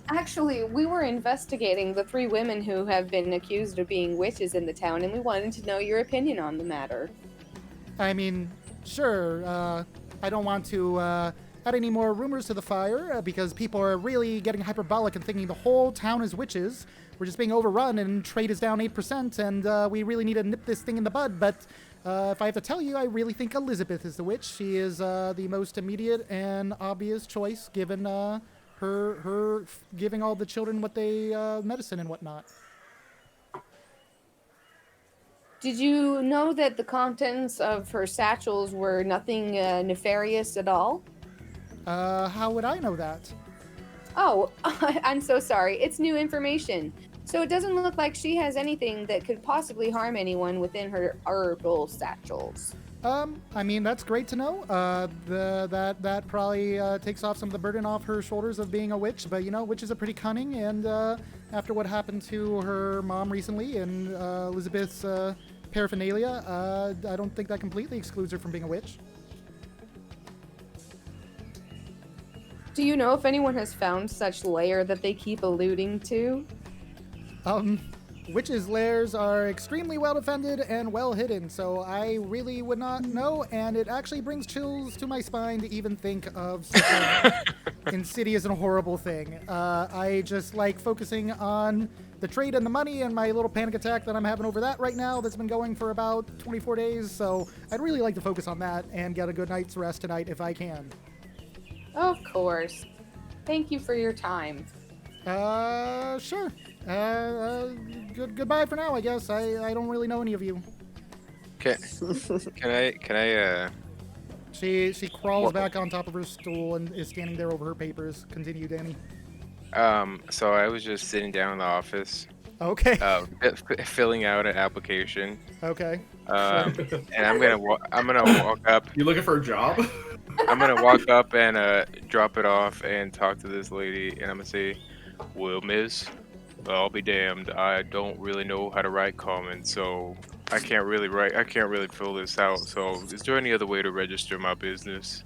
Actually, we were investigating the 3 women who have been accused of being witches in the town, and we wanted to know your opinion on the matter. I mean, sure. I don't want to add any more rumors to the fire because people are really getting hyperbolic and thinking the whole town is witches. We're just being overrun and trade is down 8%, and we really need to nip this thing in the bud. But if I have to tell you, I really think Elizabeth is the witch. She is the most immediate and obvious choice, given her giving all the children what they medicine and whatnot. Did you know that the contents of her satchels were nothing nefarious at all? How would I know that? Oh, I'm so sorry. It's new information. So it doesn't look like she has anything that could possibly harm anyone within her herbal satchels. I mean, that's great to know. That probably takes off some of the burden off her shoulders of being a witch. But, you know, witches are pretty cunning. And after what happened to her mom recently and Elizabeth's paraphernalia, I don't think that completely excludes her from being a witch. Do you know if anyone has found such lair that they keep alluding to? Witches' lairs are extremely well defended and well hidden, so I really would not know, and it actually brings chills to my spine to even think of such an insidious and horrible thing. I just like focusing on the trade and the money and my little panic attack that I'm having over that right now that's been going for about 24 days, so I'd really like to focus on that and get a good night's rest tonight if I can. Of course. Thank you for your time. Sure. Goodbye for now, I guess. I don't really know any of you. Can I She crawls back on top of her stool and is standing there over her papers. Continue, Danny. So I was just sitting down in the office, Okay. filling out an application. Okay. And I'm gonna walk up. You looking for a job? I'm gonna walk up and drop it off and talk to this lady, and I'm gonna say, "Well, miss, I'll be damned. I don't really know how to write comments, so I can't really fill this out. So, is there any other way to register my business?"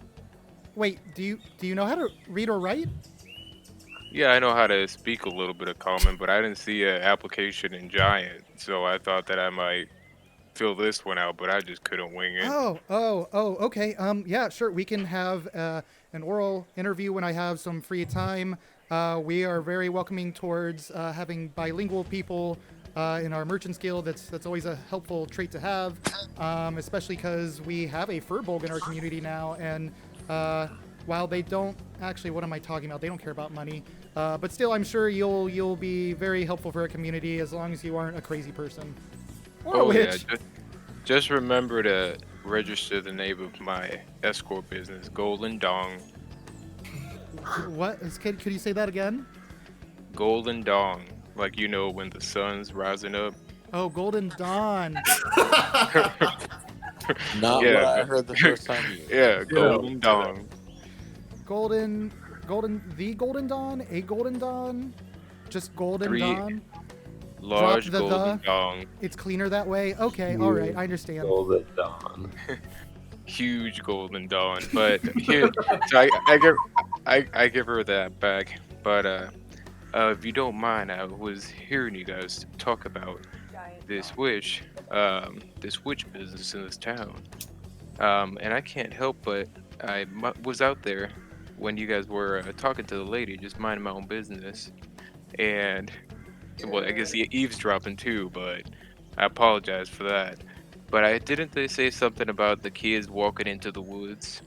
Wait, do you know how to read or write? Yeah, I know how to speak a little bit of common, but I didn't see an application in Giant, so I thought that I might fill this one out, but I just couldn't wing it. Oh, okay. Yeah, sure. We can have an oral interview when I have some free time. We are very welcoming towards having bilingual people in our Merchants Guild. That's always a helpful trait to have, especially because we have a furbolg in our community now. And while they don't actually, what am I talking about? They don't care about money. But still, I'm sure you'll be very helpful for our community as long as you aren't a crazy person. Or a Oh yeah, witch. just remember to register the name of my escort business, Golden Dong. What? Could you say that again? Golden Dong, like when the sun's rising up. Oh, Golden Dawn. Not Yeah. what I heard the first time you. Yeah, Golden Dong. Golden, the Golden Dawn? A Golden Dawn? Just Golden Three- Dawn? Large the Golden Dong. It's cleaner that way? Okay, alright, I understand. Golden Dawn. Huge Golden Dawn. But here, so I give her that back. But if you don't mind, I was hearing you guys talk about this witch business in this town. And I can't help but I was out there when you guys were talking to the lady, just minding my own business, and well, I guess eavesdropping too, but I apologize for that. But didn't they say something about the kids walking into the woods?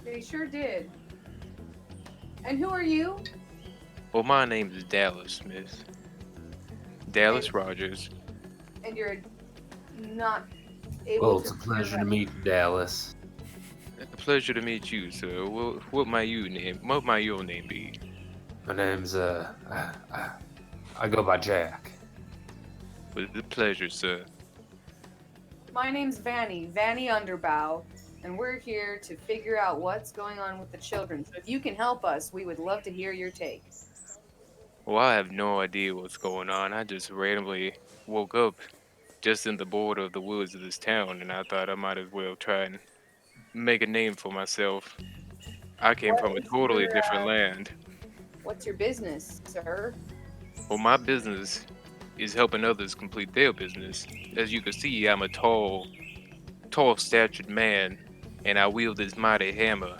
They sure did. And who are you? Well, my name is Dallas Smith. Dallas Rogers. And you're not able Well, to. it's a pleasure to meet you, Dallas. A pleasure to meet you, sir. What might your name be? My name's I go by Jack. With the pleasure, sir. My name's Vanny Underbow, and we're here to figure out what's going on with the children. So if you can help us, we would love to hear your take. Well, I have no idea what's going on. I just randomly woke up just in the border of the woods of this town, and I thought I might as well try and make a name for myself. I came What from a is totally your, different land. What's your business, sir? Well, my business is helping others complete their business. As you can see, I'm a tall statured man, and I wield this mighty hammer.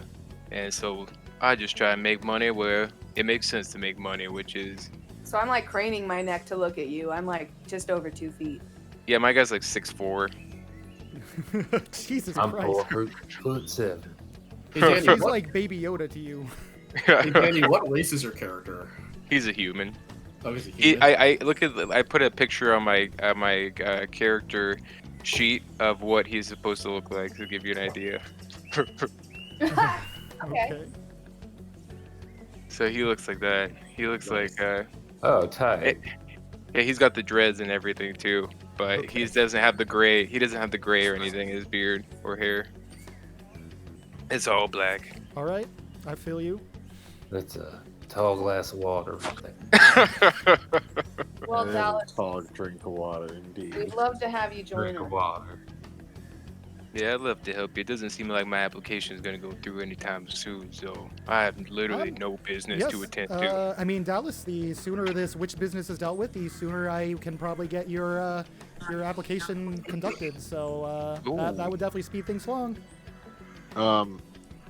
And so I just try and make money where it makes sense to make money, which is, So I'm like craning my neck to look at you. I'm like just over 2 feet. yeah, my guy's like 6'4". Jesus I'm Christ. 4'7". Hey, Danny, He's what, like Baby Yoda to you. hey, Danny, what race is your character? He's a human. Oh, is he human? I put a picture on my character sheet of what he's supposed to look like to give you an idea. Okay. So he looks like that. He looks like Oh, tight. yeah, he's got the dreads and everything too, but he doesn't have the gray. He doesn't have the gray or anything in his beard or hair. It's all black. Alright, I feel you. That's a tall glass of water right there. Well, And Dallas, tall drink of water, indeed. we'd love to have you join Drink of us. water. Yeah, I'd love to help you. It doesn't seem like my application is gonna go through anytime soon, so I have literally no business to attend to. I mean, Dallas, the sooner this witch business is dealt with, the sooner I can probably get your application conducted. So that would definitely speed things along.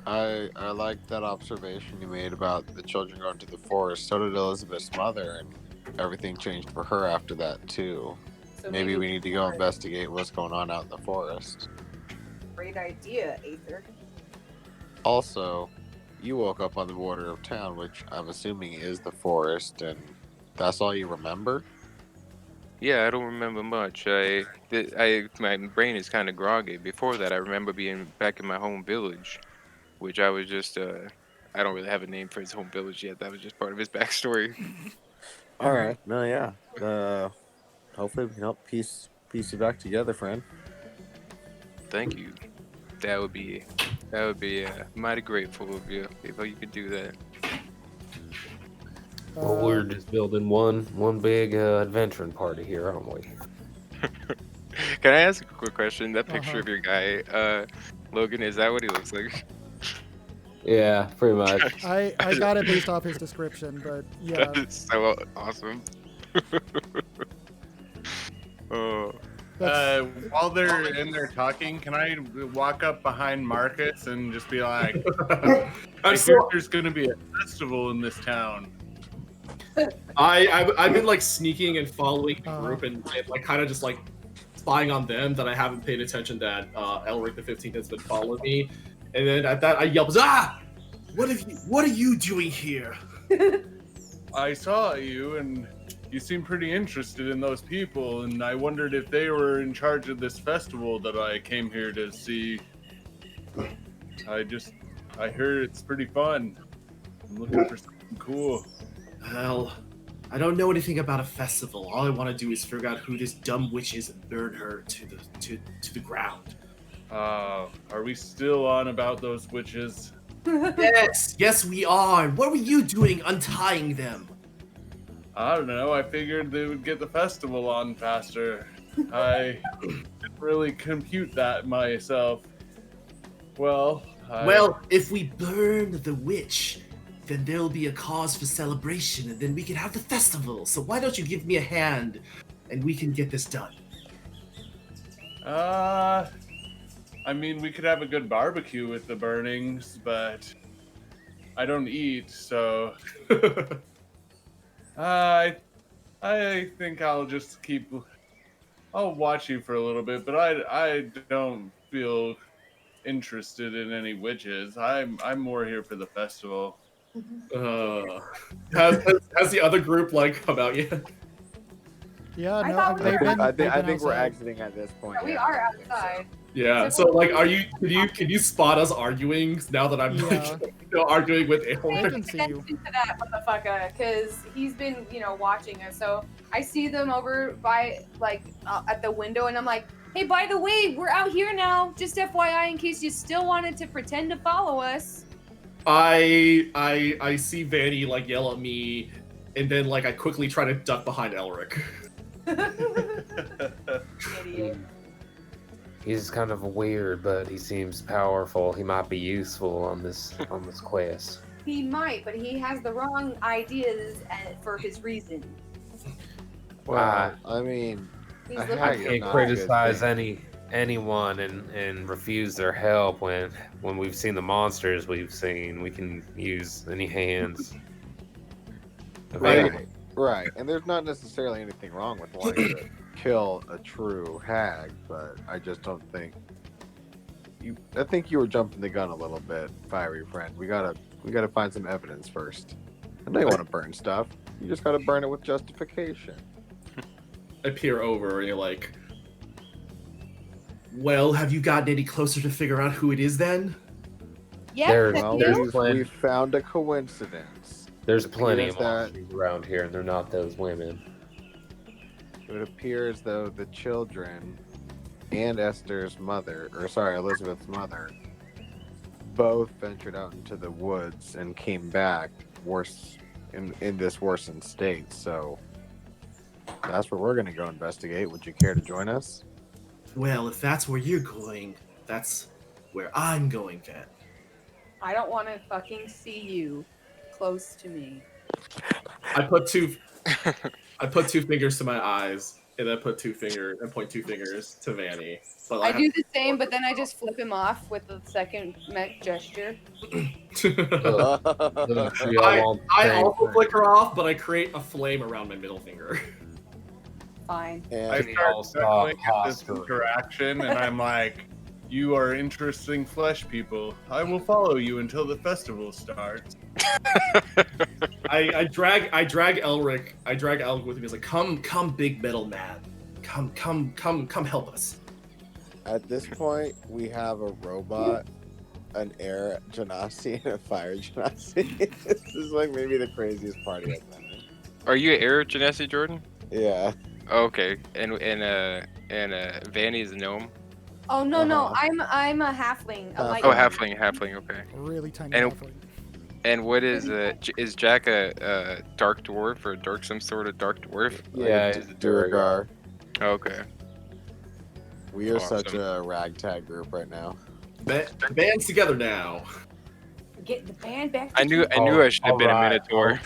I like that observation you made about the children going to the forest. So did Elizabeth's mother, and everything changed for her after that too. So Maybe we need to go investigate what's going on out in the forest. Great idea, Aether. Also, you woke up on the border of town, which I'm assuming is the forest, and that's all you remember? Yeah, I don't remember much. My brain is kind of groggy. Before that, I remember being back in my home village, which I was just I don't really have a name for his home village yet. That was just part of his backstory. All right. No, yeah. Hopefully we can help piece you back together, friend. Thank you. That would be mighty grateful of you if you could do that. Well, we're just building one big adventuring party here, aren't we? Can I ask a quick question? That picture Uh-huh. of your guy, Logan, is that what he looks like? Yeah, pretty much. I got it based off his description, but yeah. That is so awesome. Oh. While they're in there talking, can I walk up behind Marcus and just be like, I hear there's going to be a festival in this town. I've been like sneaking and following the group and like kind of just like spying on them that I haven't paid attention that Elric the 15th has been following me, and then at that I yelp, "Ah! What are you doing here?" I saw you and you seem pretty interested in those people, and I wondered if they were in charge of this festival that I came here to see. I heard it's pretty fun. I'm looking for something cool. Well, I don't know anything about a festival. All I want to do is figure out who this dumb witch is and burn her to the ground. Are we still on about those witches? Yes, we are. What were you doing untying them? I don't know. I figured they would get the festival on faster. I didn't really compute that myself. Well, if we burn the witch, then there'll be a cause for celebration, and then we can have the festival. So why don't you give me a hand, and we can get this done? I mean, we could have a good barbecue with the burnings, but I don't eat, so I think I'll just I'll watch you for a little bit, but I don't feel interested in any witches. I'm more here for the festival. Has the other group like come out yet? Yeah, I no, thought we they've were- been, I think they've been we're outside. exiting at this point. We yeah. are outside. Yeah. So like, can you spot us arguing now that I'm Yeah. arguing with They Aelric? can see you. Attention to that motherfucker, because he's been, watching us. So I see them over by, at the window, and I'm like, hey, by the way, we're out here now. Just FYI, in case you still wanted to pretend to follow us. I see Vanny like yell at me, and then like I quickly try to duck behind Elric. Idiot. He's kind of weird, but he seems powerful. He might be useful on this quest. He might, but he has the wrong ideas for his reason. Well, I mean, He's I looking had I you for can't not criticize good anyone and refuse their help when we've seen the monsters we've seen. We can use any hands available. right. And there's not necessarily anything wrong with wanting to kill a true hag, but I just don't think I think you were jumping the gun a little bit, fiery friend. We gotta find some evidence first. I know you want to burn stuff. You just gotta burn it with justification. I peer over, and you're like, well, have you gotten any closer to figure out who it is then? There- Yes, Well, there's we found a coincidence. There's plenty of appears that- monsters around here, and they're not those women. It would appear as though the children and Elizabeth's mother, both ventured out into the woods and came back worse in this worsened state. So that's where we're gonna go investigate. Would you care to join us? Well, if that's where you're going, that's where I'm going then. I don't want to fucking see you close to me. I put two fingers to my eyes, and then point two fingers to Vanny. But I do the same, but then I just flip him off with the second mech gesture. I also flick her off, but I create a flame around my middle finger. Fine. And I all start chuckling stop at this hostile. interaction, and I'm like, "You are interesting flesh people. I will follow you until the festival starts." I drag Elric with me. He's like, come, big metal man, come help us. at this point, we have a robot, an air genasi, and a fire genasi. This is like maybe the craziest party I've been in. Are you Air Genesi, Jordan? Yeah. Okay, and Vanny's a gnome. Oh no, Uh-huh. I'm a halfling. A light Oh, one. halfling. Okay. Really tiny. And- halfling. And what is Jack a dark dwarf or some sort of dark dwarf? Yeah, he's a Duragar. Okay. We are Awesome. such a ragtag group right now. Band's together now. Get the band back. I knew Oh, I should have been a alright. Minotaur.